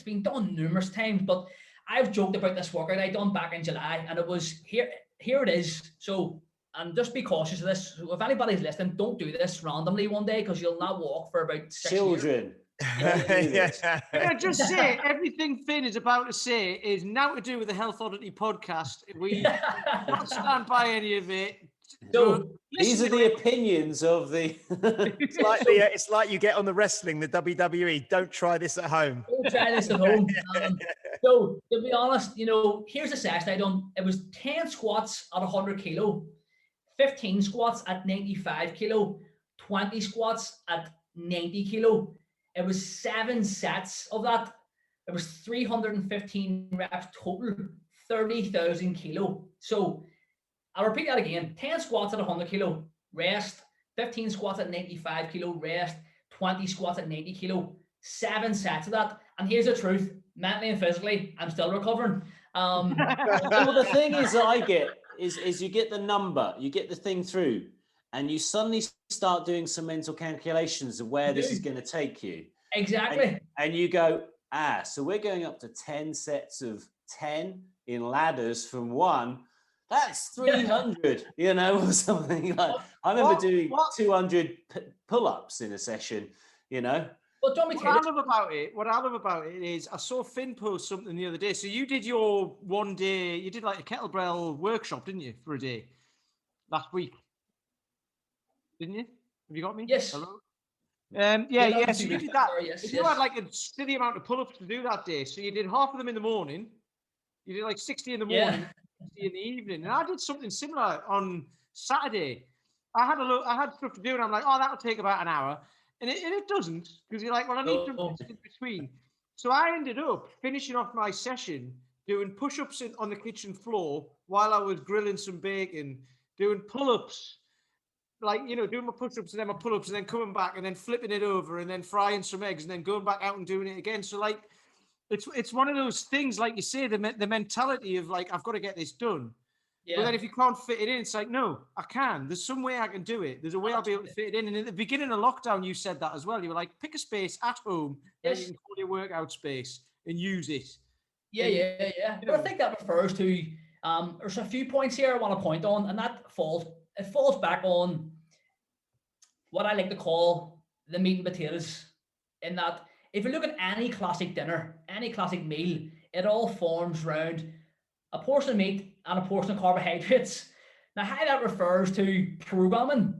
been done numerous times, but I've joked about this workout I done back in July, and it was here it is. So, and just be cautious of this. So if anybody's listening, don't do this randomly one day, because you'll not walk for about 6 Children. years. Can I just say, everything Finn is about to say is now to do with the Health Oddity podcast. We don't stand by any of it. So these are the opinions of the. It's like you get on the wrestling, the WWE. Don't try this at home. Don't try this at home. So to be honest, here's a session I done. It was 10 squats at 100 kilo, 15 squats at 95 kilo, 20 squats at 90 kilo. It was 7 sets of that. It was 315 reps total, 30,000 kilo. So I'll repeat that again. 10 squats at 100 kilo, rest. 15 squats at 95 kilo, rest. 20 squats at 90 kilo. 7 sets of that. And here's the truth. Mentally and physically, I'm still recovering. Well, the thing is that I get is you get the number, you get the thing through, and you suddenly start doing some mental calculations of where this is going to take you. Exactly. And you go, so we're going up to 10 sets of 10 in ladders from 1. That's 300, or something like. I remember doing 200 pull-ups in a session, Well, do you want me to What tell you? what I love about it is I saw Finn post something the other day. So you did your one day, you did like a kettlebell workshop, didn't you, for a day last week? Didn't you? Have you got me? Yes. Hello? Yeah, that was So 2 you weeks did back that. there. Yes, You had yes. like a steady amount of pull-ups to do that day. So you did half of them in the morning. You did like 60 in the morning, Yeah. 60 in the evening. And I did something similar on Saturday. I had stuff to do, and I'm like, oh, that'll take about an hour. And it doesn't, because you're like, well, I need No. something in between. So I ended up finishing off my session doing push-ups on the kitchen floor while I was grilling some bacon, doing pull-ups, like, doing my push-ups and then my pull-ups and then coming back and then flipping it over and then frying some eggs and then going back out and doing it again. So like, it's one of those things, like you say, the mentality of like, I've got to get this done. But then Yeah. if you can't fit it in, it's like, no, I can. There's some way I can do it. There's a way I'll be able to fit it in. And at the beginning of lockdown, you said that as well. You were like, pick a space at home that you Yes. can call your workout space and use it. Yeah, And, yeah, yeah. But I think that refers to there's a few points here I want to point on, and that falls back on what I like to call the meat and potatoes. In that, if you look at any classic dinner, any classic meal, it all forms around a portion of meat and a portion of carbohydrates. Now, how that refers to programming,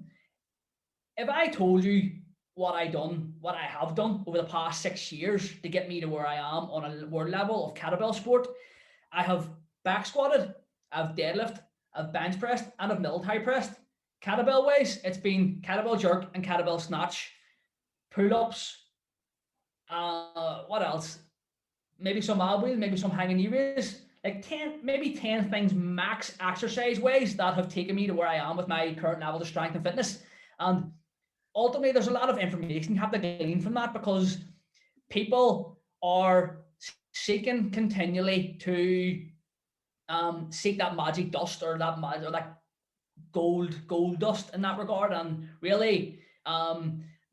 if I told you what I have done over the past 6 years to get me to where I am on a world level of kettlebell sport, I have back squatted, I've deadlift, I've bench pressed, and I've military pressed. Kettlebell ways, it's been kettlebell jerk and kettlebell snatch, pull-ups. What else? Maybe some ab wheel, maybe some hanging knee raise. Like 10, maybe 10 things max exercise ways that have taken me to where I am with my current level of strength and fitness. And ultimately, there's a lot of information you have to glean from that, because people are seeking continually to seek that magic dust or that gold dust in that regard. And really,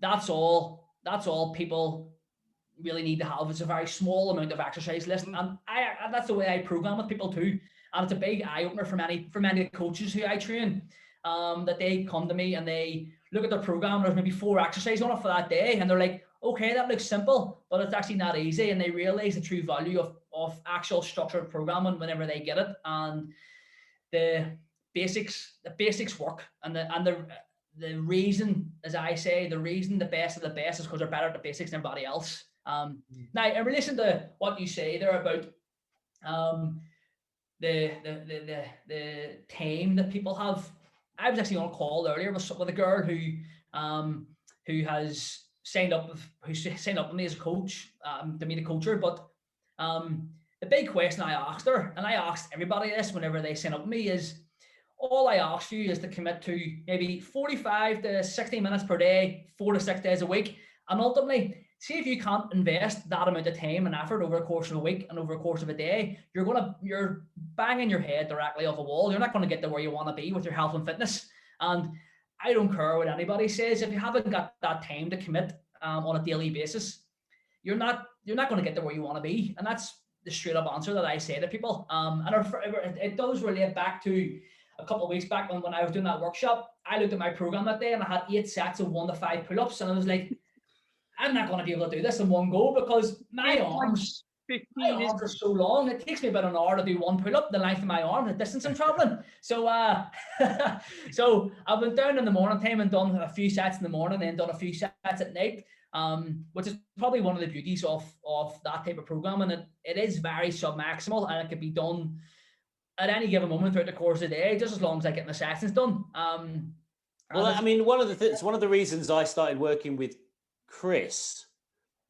that's all people really need to have. It's a very small amount of exercise list, and that's the way I program with people too. And it's a big eye opener for many coaches who I train, that they come to me and they look at their program. There's maybe 4 exercises on it for that day, and they're like, okay, that looks simple, but it's actually not easy. And they realize the true value of actual structured programming whenever they get it. And the basics work. And the reason, as I say, the reason the best of the best is because they're better at the basics than everybody else. Now, in relation to what you say there about the time that people have, I was actually on a call earlier with a girl who has signed up with me as a coach, to be the coacher. But the big question I asked her, and I asked everybody this whenever they sign up with me, is all I ask you is to commit to maybe 45 to 60 minutes per day, 4 to 6 days a week. And ultimately, see if you can't invest that amount of time and effort over the course of a week and over the course of a day, you're banging your head directly off a wall. You're not going to get to where you want to be with your health and fitness. And I don't care what anybody says. If you haven't got that time to commit on a daily basis, you're not going to get to where you want to be. And that's the straight up answer that I say to people. And it does relate back to a couple of weeks back when I was doing that workshop. I looked at my program that day and I had 8 sets of 1 to 5 pull-ups, and I was like, I'm not going to be able to do this in one go, because my arms are so long. It takes me about an hour to do 1 pull-up, the length of my arm, the distance I'm traveling. So so I've been down in the morning time and done a few sets in the morning, and then done a few sets at night, which is probably one of the beauties of that type of program. And it is very sub-maximal, and it can be done at any given moment throughout the course of the day, just as long as I get my sessions done. Well, I mean, one of the reasons I started working with Chris,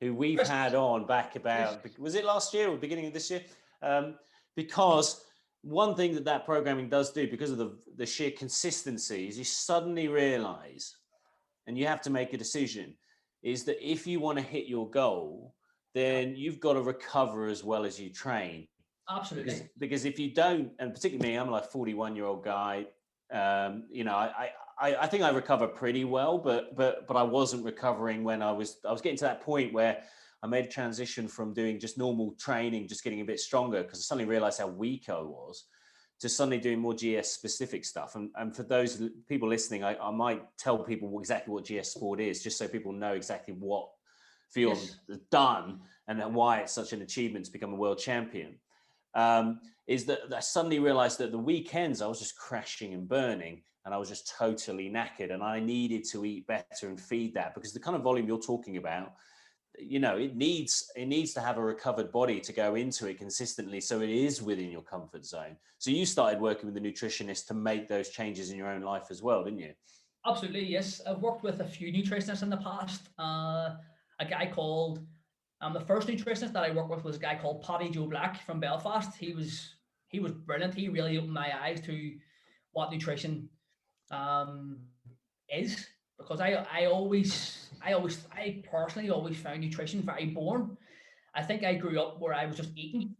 who we've had on back about, was it last year or beginning of this year? Because one thing that programming does do, because of the sheer consistency, is you suddenly realize, and you have to make a decision, is that if you want to hit your goal, then you've got to recover as well as you train. Absolutely. Because if you don't, and particularly me, I'm like a 41-year-old guy. I think I recover pretty well, but I wasn't recovering when I was getting to that point where I made a transition from doing just normal training, just getting a bit stronger, because I suddenly realized how weak I was, to suddenly doing more GS specific stuff. And for those people listening, I might tell people exactly what GS Sport is, just so people know exactly what Fionn Yes. has done, and then why it's such an achievement to become a world champion, is that I suddenly realized that the weekends I was just crashing and burning, and I was just totally knackered, and I needed to eat better and feed that, because the kind of volume you're talking about, you know, it needs to have a recovered body to go into it consistently, so it is within your comfort zone. So you started working with a nutritionist to make those changes in your own life as well, didn't you? Absolutely, yes. I've worked with a few nutritionists in the past. A guy called, the first nutritionist that I worked with was a guy called Paddy Joe Black from Belfast. He was brilliant. He really opened my eyes to what nutrition is, because I personally always found nutrition very boring. I think I grew up where I was just eating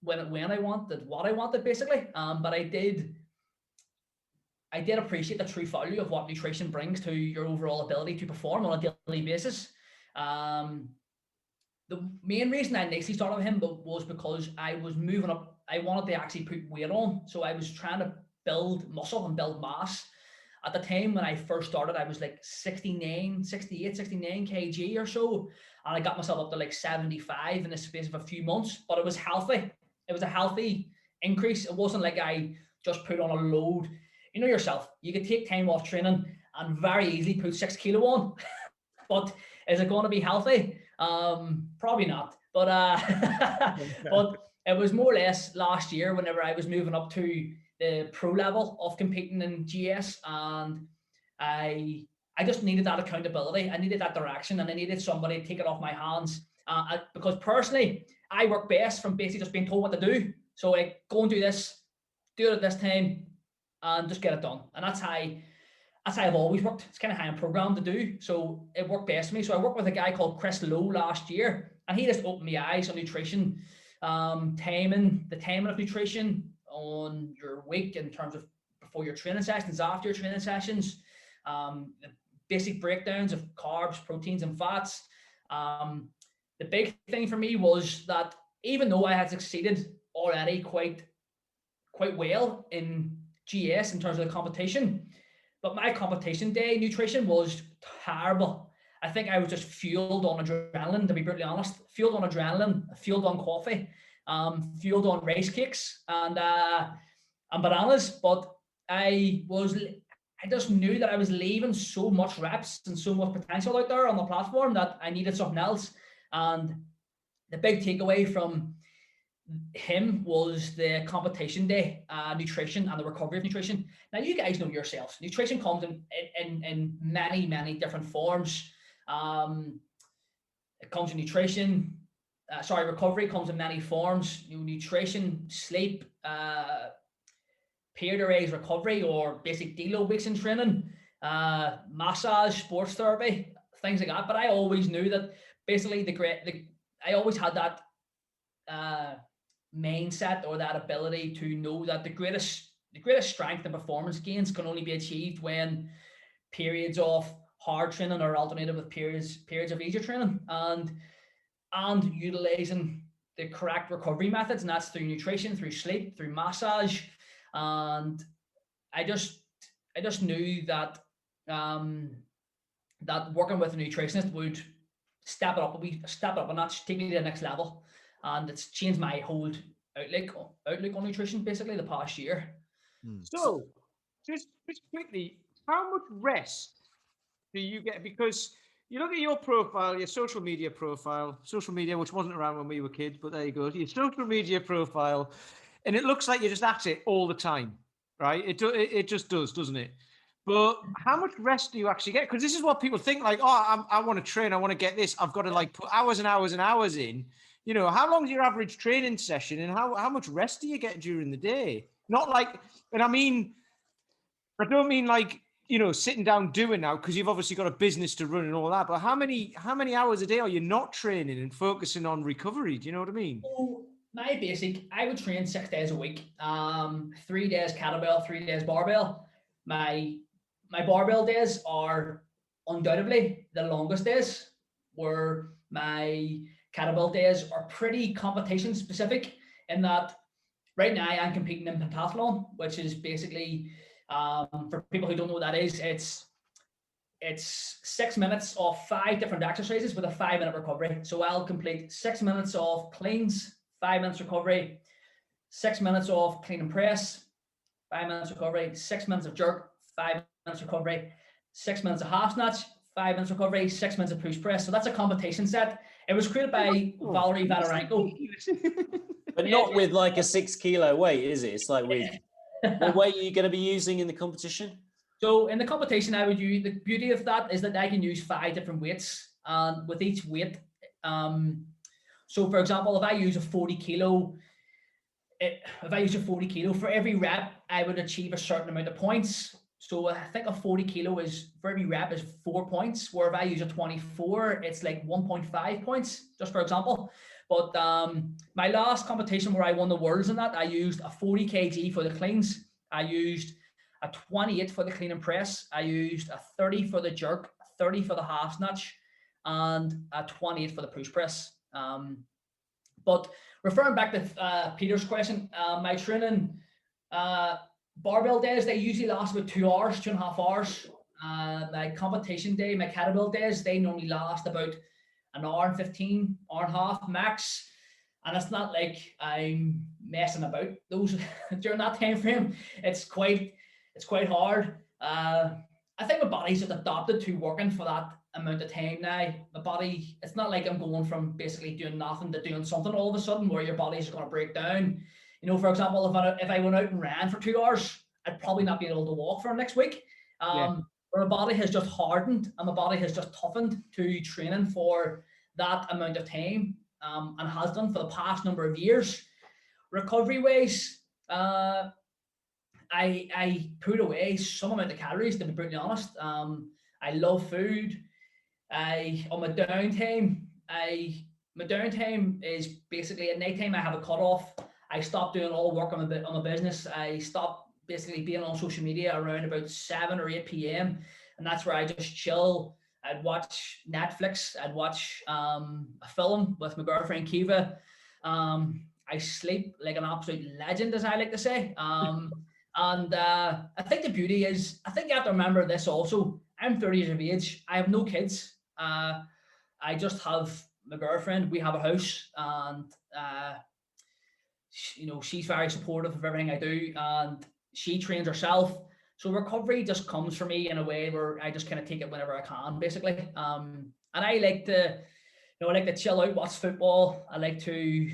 when I wanted, what I wanted, basically. But I did appreciate the true value of what nutrition brings to your overall ability to perform on a daily basis. The main reason I initially started with him was because I was moving up. I wanted to actually put weight on. So I was trying to build muscle and build mass. At the time when I first started, I was like 69 kg or so. And I got myself up to like 75 in the space of a few months, but it was healthy. It was a healthy increase. It wasn't like I just put on a load. You know yourself, you could take time off training and very easily put 6 kilo on, but is it going to be healthy? Probably not. But but it was more or less last year whenever I was moving up to the pro level of competing in GS, and I just needed that accountability. I needed that direction, and I needed somebody to take it off my hands. Because personally, I work best from basically just being told what to do. So like, go and do this, do it at this time, and just get it done. And that's how I've always worked. It's kind of how I'm programmed to do. So it worked best for me. So I worked with a guy called Chris Lowe last year, and he just opened my eyes on nutrition, the timing of nutrition on your week in terms of before your training sessions, after your training sessions, the basic breakdowns of carbs, proteins, and fats. The big thing for me was that even though I had succeeded already quite well in GS in terms of the competition, but my competition day nutrition was terrible. I think I was just fueled on adrenaline, to be brutally honest. Fueled on adrenaline, fueled on coffee, fueled on rice cakes and bananas. But I just knew that I was leaving so much reps and so much potential out there on the platform that I needed something else. And the big takeaway from him was the competition day nutrition and the recovery of nutrition. Now, you guys know yourselves, nutrition comes in many different forms. It comes in recovery comes in many forms. Nutrition, sleep, period recovery or basic deload weeks in training, massage, sports therapy, things like that. But I always knew that basically I always had that mindset or that ability to know that the greatest strength and performance gains can only be achieved when periods of hard training are alternated with periods of easier training, and utilizing the correct recovery methods, and that's through nutrition, through sleep, through massage. And I just knew that that working with a nutritionist would step it up and that's take me to the next level. And it's changed my whole outlook on nutrition basically the past year. So, just quickly, how much rest do you get? Because you look at your profile, your social media, which wasn't around when we were kids, but there you go, your social media profile, and it looks like you're just at it all the time, right? It just does, doesn't it? But how much rest do you actually get? Because this is what people think, like, oh, I want to train, I want to get this, I've got to like put hours and hours and hours in. You know, how long is your average training session, and how much rest do you get during the day? Not like, and I don't mean like, you know, sitting down doing now, because you've obviously got a business to run and all that. But how many hours a day are you not training and focusing on recovery? Do you know what I mean? So my basic, I would train 6 days a week. 3 days kettlebell, 3 days barbell. My barbell days are undoubtedly the longest days, where my kettlebell days are pretty competition specific in that right now I'm competing in pentathlon, which is basically, for people who don't know what that is, it's it's 6 minutes of 5 different exercises with a 5-minute recovery. So I'll complete 6 minutes of cleans, 5 minutes recovery, 6 minutes of clean and press, 5 minutes recovery, 6 minutes of jerk, 5 minutes recovery, 6 minutes of half snatch, 5 minutes recovery, 6 minutes of push press. So that's a competition set. It was created by Valerie Valorenko. But not with like a 6 kilo weight, is it? It's like with what weight are you going to be using in the competition? So in the competition, I would use, the beauty of that is that I can use 5 different weights, and with each weight, so for example, if I use a 40 kilo, for every rep, I would achieve a certain amount of points. So I think a 40 kilo is, for every rep is 4 points, where if I use a 24, it's like 1.5 points, just for example. But my last competition where I won the worlds in that, I used a 40 kg for the cleans. I used a 28 for the clean and press. I used a 30 for the jerk, a 30 for the half snatch, and a 28 for the push press. But referring back to Peter's question, my training barbell days, they usually last about 2 hours, 2.5 hours. My competition day, my kettlebell days, they normally last about an hour and 15, hour and a half max. And it's not like I'm messing about those during that time frame. It's quite hard. I think my body's just adapted to working for that amount of time now. My body, it's not like I'm going from basically doing nothing to doing something all of a sudden where your body's going to break down. You know, for example, if I went out and ran for 2 hours, I'd probably not be able to walk for next week. Where my body has just hardened and my body has just toughened to training for that amount of time, and has done for the past number of years. Recovery ways, I put away some amount of calories, to be brutally honest. I love food. On my downtime, my downtime is basically at nighttime. I have a cutoff. I stop doing all the work on my business. I stop basically being on social media around about 7 or 8 p.m. and that's where I just chill. I'd watch Netflix. I'd watch a film with my girlfriend Kiva. I sleep like an absolute legend, as I like to say. And I think the beauty is, I think you have to remember this also. I'm 30 years of age. I have no kids. I just have my girlfriend. We have a house, and she's very supportive of everything I do, and she trains herself. So recovery just comes for me in a way where I just kind of take it whenever I can, basically. And I like to chill out, watch football. I like to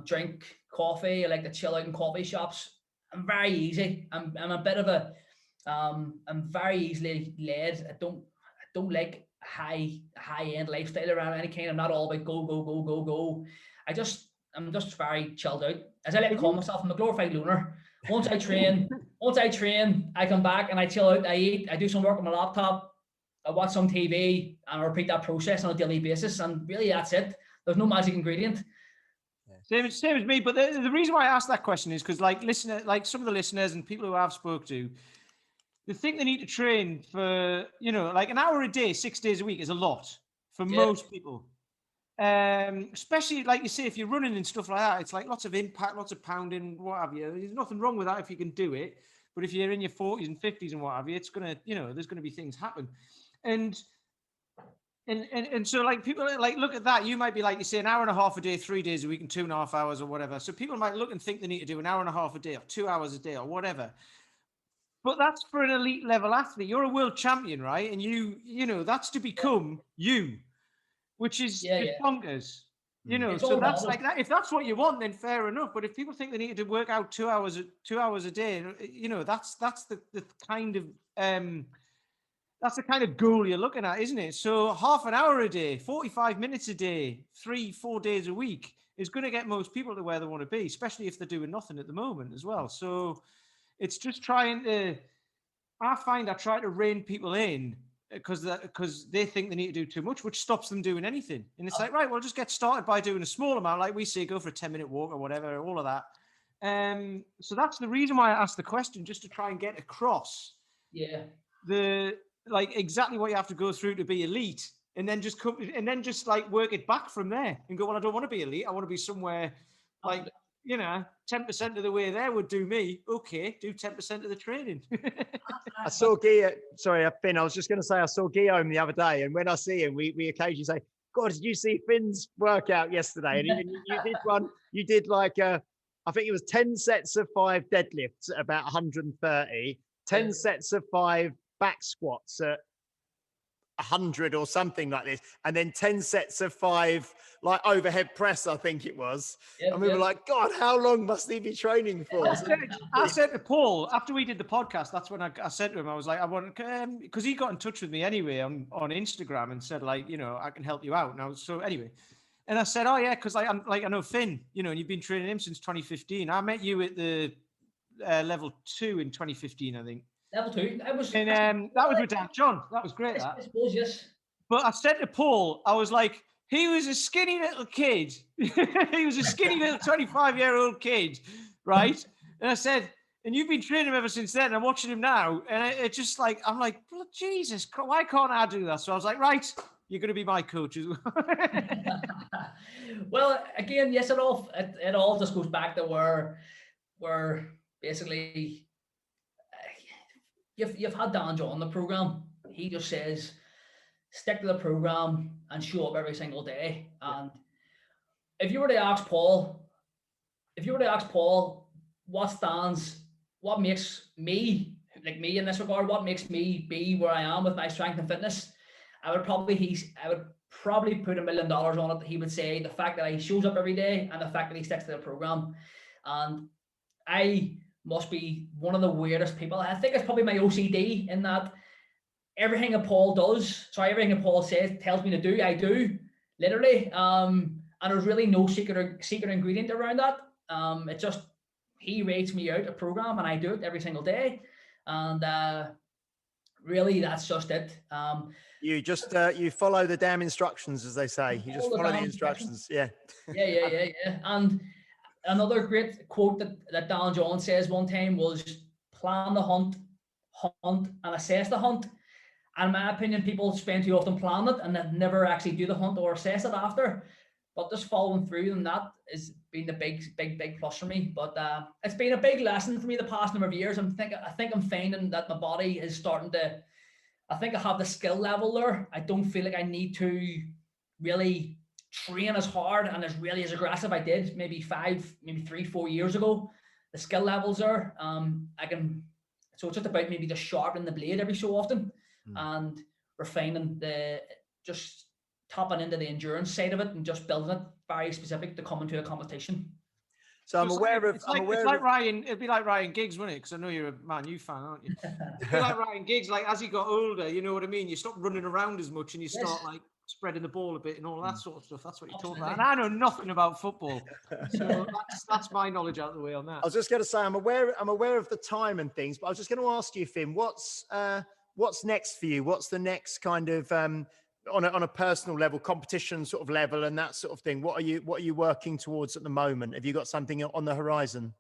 drink coffee. I like to chill out in coffee shops. I'm very easy. I'm a bit of a I'm very easily led. I don't like high end lifestyle around any kind. I'm not all about go. I'm just very chilled out. As I like to call myself, I'm a glorified loner. Once I train, I come back and I chill out, I eat, I do some work on my laptop, I watch some TV, and I repeat that process on a daily basis. And really, that's it. There's no magic ingredient. Same as me. But the reason why I asked that question is because, like some of the listeners and people who I've spoke to, they think they need to train for, like an hour a day, 6 days a week is a lot for most people. Especially like you say, if you're running and stuff like that, it's like lots of impact, lots of pounding, what have you. There's nothing wrong with that if you can do it. But if you're in your 40s and 50s and what have you, it's gonna, there's gonna be things happen. And so like people like look at that. You might be like you say an hour and a half a day, 3 days a week, and 2.5 hours or whatever. So people might look and think they need to do an hour and a half a day or 2 hours a day or whatever. But that's for an elite level athlete. You're a world champion, right? And that's to become you. Which is bonkers, so that's like that. If that's what you want, then fair enough. But if people think they need to work out 2 hours a day, that's the kind of goal you're looking at, isn't it? So half an hour a day, 45 minutes a day, 3-4 days a week is going to get most people to where they want to be, especially if they're doing nothing at the moment as well. So it's just I try to rein people in, because they think they need to do too much, which stops them doing anything. And it's like, right, well, just get started by doing a small amount, like we say, go for a 10-minute walk or whatever, all of that. So that's the reason why I asked the question, just to try and get across exactly what you have to go through to be elite, and then just like work it back from there and go, well, I don't want to be elite. I want to be somewhere like, you know, 10% of the way there would do me. Okay, do 10% of the training. I saw Guillaume. Sorry, Finn. I was just going to say I saw Guillaume the other day, and when I see him, we occasionally say, "God, did you see Finn's workout yesterday?" And you did one. You did like I think it was 10 sets of 5 deadlifts at about 130, 10 sets of 5 back squats at 100 or something like this, and then 10 sets of 5 like overhead press, I think it was. And we were like, God, how long must he be training for? I said to Paul after we did the podcast, that's when I said to him, I was like, I want, because he got in touch with me anyway on Instagram and said, like, you know, I can help you out now. So anyway, and I said, oh yeah, because I know Finn, you know, and you've been training him since 2015. I met you at the level 2 in 2015, I think. Level 2. That was with Dan John. That was great. I suppose, yes. But I said to Paul, I was like, he was a skinny little kid. He was a skinny little 25-year-old kid, right? And I said, and you've been training him ever since then. I'm watching him now, and it's just like, I'm like, Jesus, why can't I do that? So I was like, right, you're going to be my coach as well. Well, again, yes, it all just goes back to where basically you've had Dan John on the program. He just says, stick to the program and show up every single day. And if you were to ask Paul, what makes me like me in this regard, what makes me be where I am with my strength and fitness, I would probably put $1 million on it. He would say the fact that he shows up every day and the fact that he sticks to the program. And I must be one of the weirdest people. I think it's probably my OCD in that everything that Paul says, tells me to do, I do, literally. And there's really no secret ingredient around that. It's just, he rates me out a program and I do it every single day. And really, that's just it. You just, you follow the damn instructions, as they say. You just follow the instructions. Yeah. Yeah. And another great quote that Dan John says one time was, plan the hunt, and assess the hunt. And in my opinion, people spend too often planning it and then never actually do the hunt or assess it after. But just following through on that has been the big plus for me. But it's been a big lesson for me the past number of years. I think I'm finding that my body is starting to, I think I have the skill level there. I don't feel like I need to really train as hard and as aggressive I did maybe 3-4 years ago. The skill levels there. So it's just about maybe just sharpening the blade every so often and refining just tapping into the endurance side of it and just building it very specific to come into a competition. So I'm aware of. It'd be like Ryan Giggs, wouldn't it? Because I know you're a Man U fan, aren't you? It'd be like Ryan Giggs. Like as he got older, you know what I mean. You stop running around as much and you start like spreading the ball a bit and all that sort of stuff. That's what you're talking about. And I know nothing about football, so that's my knowledge out of the way on that. I was just going to say I'm aware of the time and things, but I was just going to ask you, Finn, what's next for you? What's the next kind of on a personal level, competition sort of level and that sort of thing? What are you working towards at the moment? Have you got something on the horizon?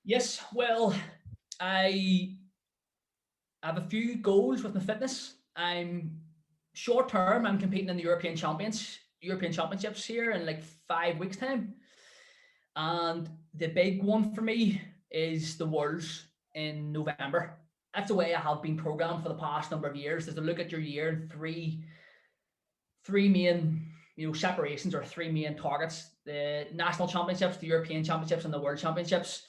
Yes, well, I have a few goals with my fitness. I'm short term, I'm competing in the European Championships here in like 5 weeks' time. And the big one for me is the Worlds in November. That's the way I have been programmed for the past number of years, is to look at your year in three main, separations or 3 main targets: the national championships, the European Championships, and the World Championships.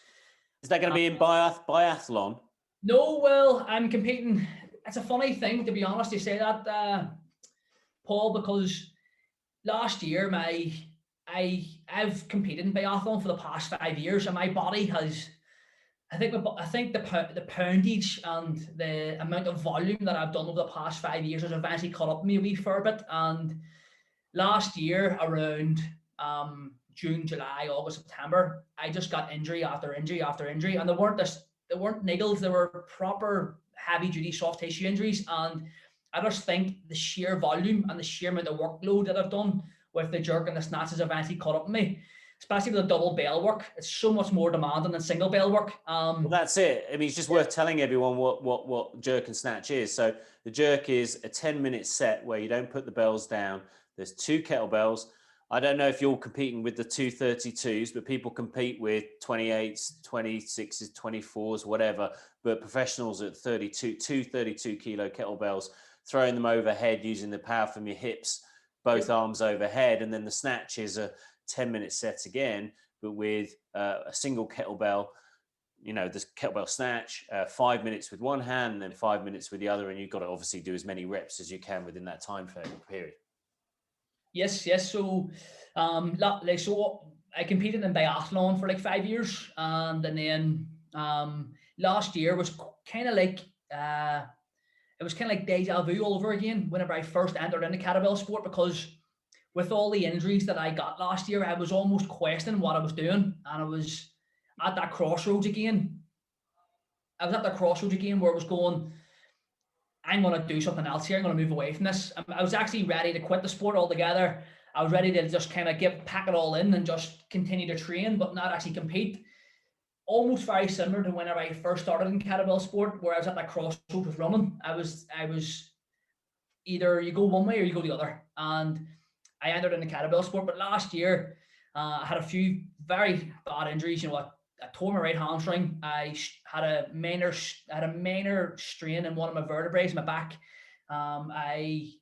Is that going to be in biathlon? No, well, I'm competing. It's a funny thing, to be honest, you say that, Paul, because last year I've competed in biathlon for the past 5 years, and my body has, I think the poundage and the amount of volume that I've done over the past 5 years has eventually caught up with me a wee fair bit. And last year around June, July, August, September, I just got injury after injury after injury, and they weren't niggles, they were proper heavy duty soft tissue injuries. And I just think the sheer volume and the sheer amount of workload that I've done with the jerk and the snatch has eventually caught up with me, especially with the double bell work. It's so much more demanding than single bell work. Well, that's it. I mean, it's just worth telling everyone what jerk and snatch is. So the jerk is a 10-minute set where you don't put the bells down. There's 2 kettlebells. I don't know if you're competing with the 232s, but people compete with 28s, 26s, 24s, whatever. But professionals at 32 kilo kettlebells, throwing them overhead using the power from your hips, both arms overhead. And then the snatch is a 10-minute set again, but with a single kettlebell, you know, this kettlebell snatch, 5 minutes with one hand and then 5 minutes with the other. And you've got to obviously do as many reps as you can within that time period. Yes. So, so I competed in biathlon for like 5 years, and then last year was kind of like it was kind of like deja vu all over again. Whenever I first entered into kettlebell sport, because with all the injuries that I got last year, I was almost questioning what I was doing, and I was at that crossroads again. I was at that crossroads again where I was going, I'm going to do something else here. I'm going to move away from this. I was actually ready to quit the sport altogether. I was ready to just kind of pack it all in and just continue to train, but not actually compete. Almost very similar to whenever I first started in kettlebell sport, where I was at that crossroads with running. I was either you go one way or you go the other. And I entered into kettlebell sport, but last year I had a few very bad injuries. You know, I tore my right hamstring. I had a minor strain in one of my vertebrae in my back. I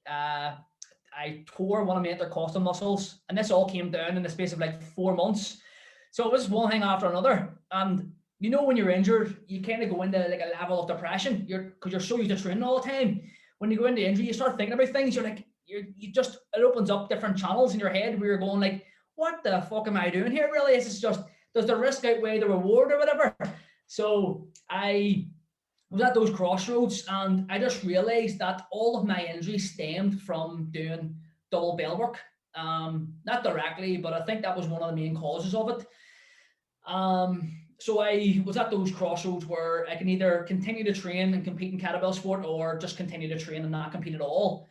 tore one of my intercostal muscles, and this all came down in the space of like 4 months. So it was one thing after another. And you know, when you're injured, you kind of go into like a level of depression. Because you're so used to training all the time. When you go into injury, you start thinking about things. You're like, it opens up different channels in your head where you're going like, what the fuck am I doing here? Really, is this just, does the risk outweigh the reward or whatever? So I was at those crossroads, and I just realized that all of my injuries stemmed from doing double bell work. Not directly, but I think that was one of the main causes of it. So I was at those crossroads where I can either continue to train and compete in kettlebell sport, or just continue to train and not compete at all.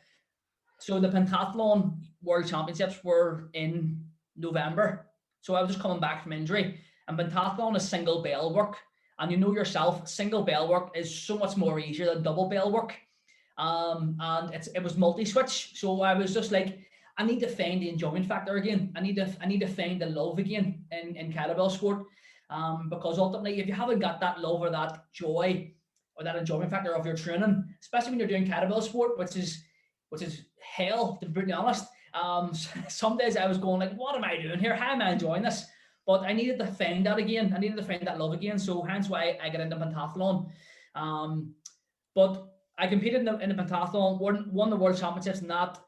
So the pentathlon world championships were in November. So I was just coming back from injury, and pentathlon is single bell work. And you know yourself, single bell work is so much more easier than double bell work. And it was multi-switch. So I was just like, I need to find the enjoyment factor again. I need to find the love again in kettlebell sport. Because ultimately, if you haven't got that love or that joy or that enjoyment factor of your training, especially when you're doing kettlebell sport, which is hell, to be brutally honest. Some days I was going like, what am I doing here? How am I enjoying this? But I needed to find that again. I needed to find that love again. So hence why I got into pentathlon. But I competed in the pentathlon, won the world championships in that.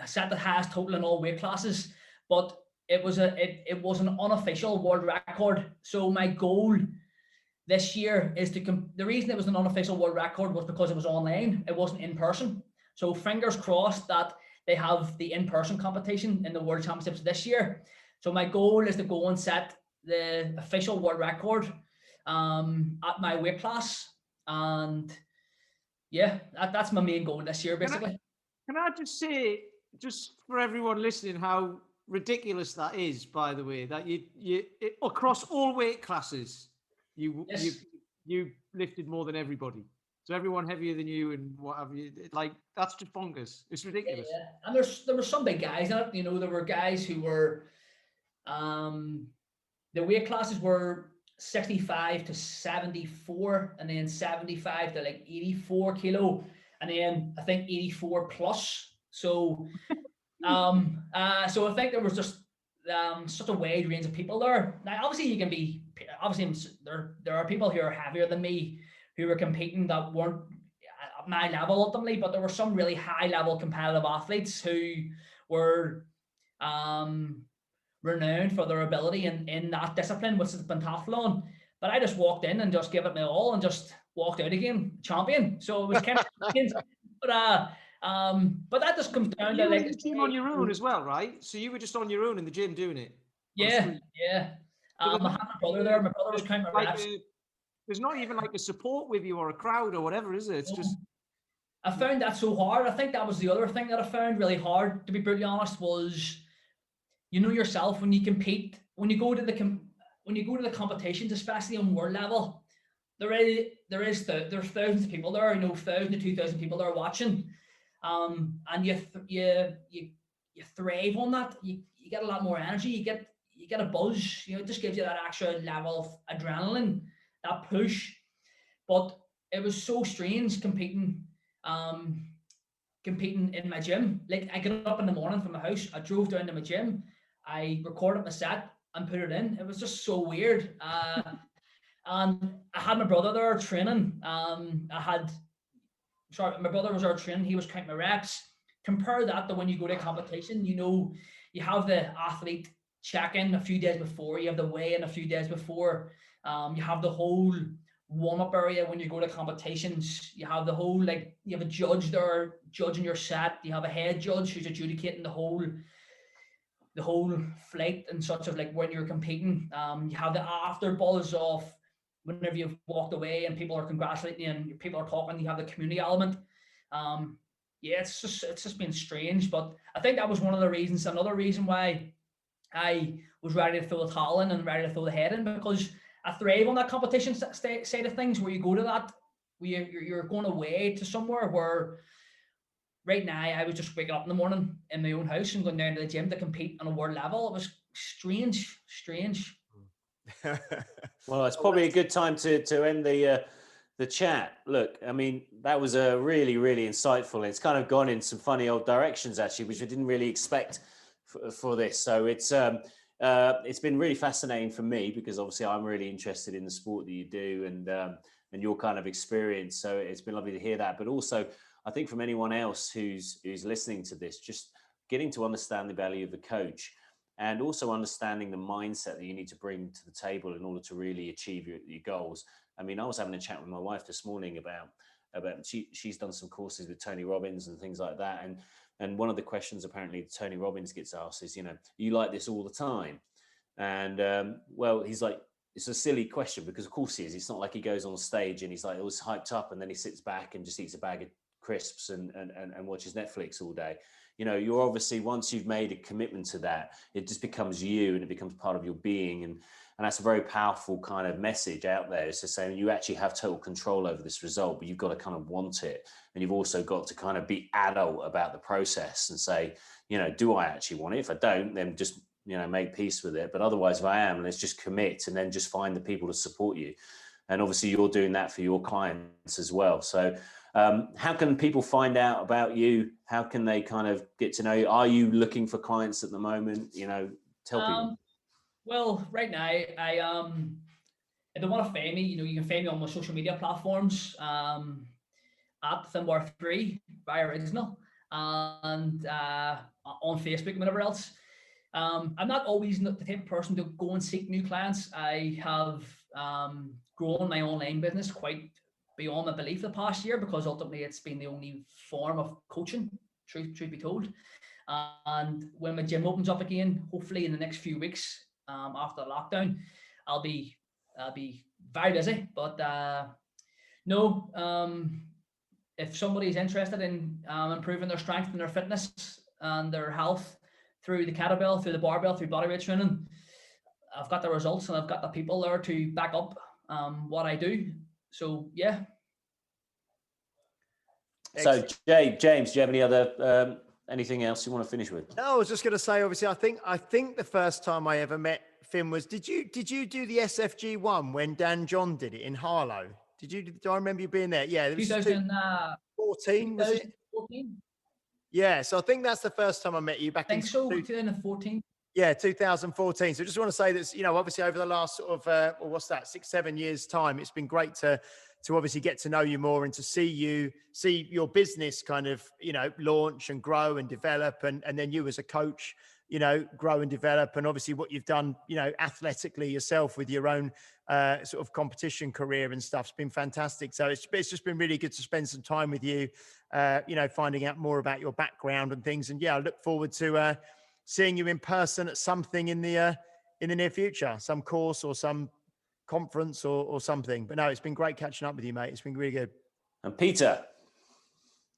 Set the highest total in all weight classes. But it was an unofficial world record. So my goal this year is the reason it was an unofficial world record was because it was online. It wasn't in person. So fingers crossed that they have the in-person competition in the World Championships this year. So my goal is to go and set the official world record at my weight class. And yeah, that's my main goal this year, basically. Can I just say, just for everyone listening, how ridiculous that is, by the way, that you across all weight classes, you lifted more than everybody. So everyone heavier than you and what have you, like, that's just bonkers. It's ridiculous. Yeah. And there were some big guys in it. You know, there were guys who were, the weight classes were 65 to 74, and then 75 to like 84 kilo, and then I think 84 plus. So, so I think there was just such a wide range of people there. Now, obviously, there are people who are heavier than me who were competing that weren't at my level ultimately, but there were some really high level competitive athletes who were renowned for their ability in that discipline, which is pentathlon. But I just walked in and just gave it my all and just walked out again champion. So it was kind of but that just comes down to like the gym on your own as well, right? So you were just on your own in the gym doing it. Yeah. I had my brother there. My brother was counting my reps. There's not even like a support with you or a crowd or whatever, is it? It's just. I found that so hard. I think that was the other thing that I found really hard, to be brutally honest, was, you know yourself, when you compete, when you go to the competitions, especially on world level, there's thousands of people there, 1,000 to 2,000 people there watching. and you thrive on that. You get a lot more energy. You get a buzz. It just gives you that extra level of adrenaline, that push. But it was so strange competing in my gym. Like, I get up in the morning from my house, I drove down to my gym, I recorded my set and put it in. It was just so weird. And I had my brother there training. My brother was there training. He was counting my reps. Compare that to when you go to a competition. You have the athlete check-in a few days before. You have the weigh-in a few days before. You have the whole warm-up area when you go to competitions. You have you have a judge there judging your set. You have a head judge who's adjudicating the whole flight and such of like when you're competing. You have the after buzz of whenever you've walked away and people are congratulating you and people are talking. You have the community element. It's just been strange, but I think that was one of the reasons. Another reason why I was ready to throw the towel in and ready to throw the head in, because I thrive on that competition side of things, where you go to that, where you're going away to somewhere where right now I was just waking up in the morning in my own house and going down to the gym to compete on a world level. It was strange. Well, it's probably a good time to end the chat. Look, I mean, that was a really, really insightful. It's kind of gone in some funny old directions, actually, which I didn't really expect for this. So it's been really fascinating for me, because obviously I'm really interested in the sport that you do and your kind of experience. So it's been lovely to hear that. But also, I think from anyone else who's listening to this, just getting to understand the value of the coach, and also understanding the mindset that you need to bring to the table in order to really achieve your goals. I mean, I was having a chat with my wife this morning about she's done some courses with Tony Robbins and things like that. And one of the questions apparently Tony Robbins gets asked is, you like this all the time? And well, he's like, it's a silly question, because of course he is. It's not like he goes on stage and he's like always hyped up and then he sits back and just eats a bag of crisps and watches Netflix all day. You're obviously, once you've made a commitment to that, it just becomes you and it becomes part of your being. And that's a very powerful kind of message out there. It's just saying you actually have total control over this result, but you've got to kind of want it. And you've also got to kind of be adult about the process and say, do I actually want it? If I don't, then just, make peace with it. But otherwise, if I am, let's just commit and then just find the people to support you. And obviously you're doing that for your clients as well. So how can people find out about you? How can they kind of get to know you? Are you looking for clients at the moment? Tell people. Well, right now, I don't want to find me. You can find me on my social media platforms at Fionnbhárr 3 by original, and on Facebook and whatever else. I'm not always the type of person to go and seek new clients. I have grown my online business quite beyond my belief the past year, because ultimately it's been the only form of coaching, truth be told. And when my gym opens up again, hopefully in the next few weeks after the lockdown, I'll be very busy. But if somebody's interested in improving their strength and their fitness and their health through the kettlebell, through the barbell, through bodyweight training, I've got the results and I've got the people there to back up what I do. So yeah. So James, do you have any other anything else you want to finish with? No, I was just going to say, obviously, I think the first time I ever met Finn was, did you do the SFG one when Dan John did it in Harlow? Do I remember you being there? Yeah, it was 2014, was it? 2014. Yeah, so I think that's the first time I met you back in 2014. Yeah, 2014. So I just want to say that, obviously over the last sort of, 6-7 years time, it's been great to obviously get to know you more and to see your business kind of, launch and grow and develop. And then you as a coach, grow and develop. And obviously what you've done, athletically yourself with your own sort of competition career and stuff. It's been fantastic. So it's just been really good to spend some time with you, finding out more about your background and things. And yeah, I look forward to seeing you in person at something in the near future, some course or some conference or something. But no, it's been great catching up with you, mate. It's been really good. And Peter,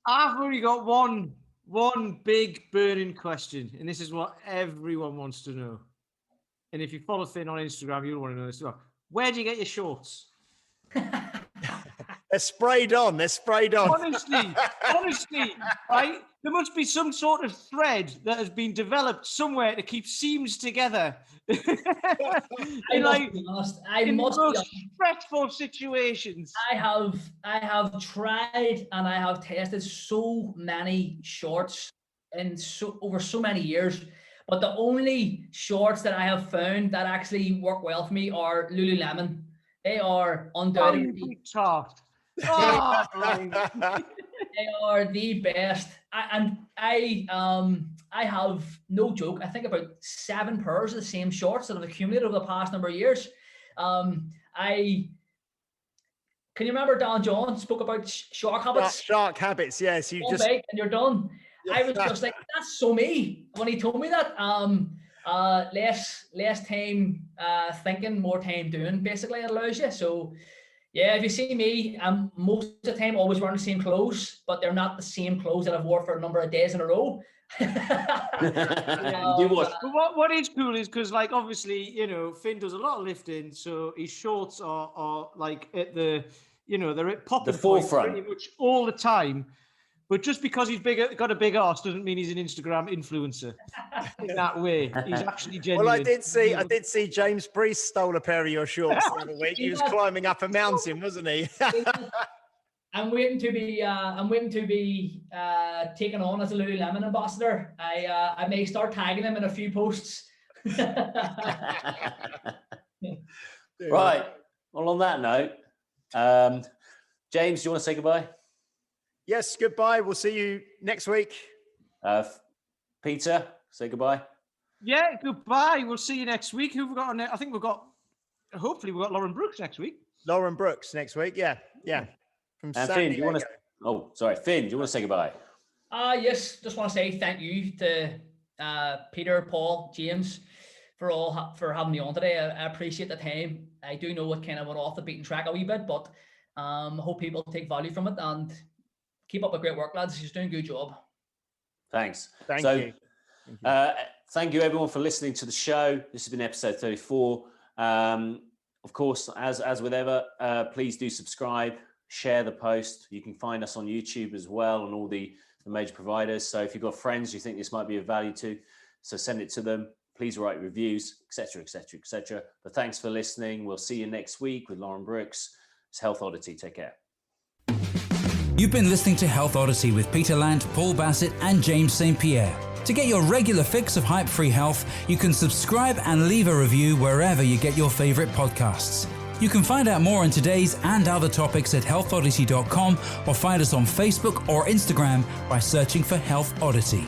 I've only got one big burning question, and this is what everyone wants to know. And if you follow Finn on Instagram, you'll want to know this as well. Where do you get your shorts? They're sprayed on. Honestly, right? There must be some sort of thread that has been developed somewhere to keep seams together. I must be honest. In the most stressful situations. I have tried and I have tested so many shorts over so many years, but the only shorts that I have found that actually work well for me are Lululemon. They are undoubtedly tough. they are the best. I have no joke. I think about 7 pairs of the same shorts that I've accumulated over the past number of years. Can you remember Dan John spoke about shark habits? Shark habits, yes. You just big and you're done. I was just like, that's so me when he told me that. Less time thinking, more time doing. Basically, it allows you. So. Yeah, if you see me, I'm most of the time always wearing the same clothes, but they're not the same clothes that I've wore for a number of days in a row. What is cool is because, like, obviously, Finn does a lot of lifting, so his shorts are like at the, they're at popping the forefront pretty much all the time. But just because he's got a big arse doesn't mean he's an Instagram influencer in that way. He's actually genuine. Well, I did see James Priest stole a pair of your shorts the other week. He was climbing up a mountain, wasn't he? I'm waiting to be taken on as a Lululemon ambassador. I may start tagging him in a few posts. Right. Well, on that note, James, do you want to say goodbye? Yes, goodbye. We'll see you next week. Peter, say goodbye. Yeah, goodbye. We'll see you next week. Who have we got on there? I think hopefully we've got Lauren Brooks next week. Lauren Brooks next week. Yeah. From and Finn, do you want to? Finn, do you want to say goodbye? Yes. Just want to say thank you to Peter, Paul, James for having me on today. I appreciate the time. I do know it kind of went off the beaten track a wee bit, but hope people take value from it and keep up the great work, lads. You're doing a good job. Thanks. Thank you. Thank you everyone for listening to the show. This has been episode 34. Of course, as with ever, please do subscribe, share the post. You can find us on YouTube as well on all the major providers. So if you've got friends you think this might be of value to, so send it to them. Please write reviews, etc., etc., etc. But thanks for listening. We'll see you next week with Lauren Brooks. It's Health Oddity. Take care. You've been listening to Health Odyssey with Peter Lant, Paul Bassett and James St. Pierre. To get your regular fix of hype-free health, you can subscribe and leave a review wherever you get your favourite podcasts. You can find out more on today's and other topics at healthodyssey.com or find us on Facebook or Instagram by searching for Health Odyssey.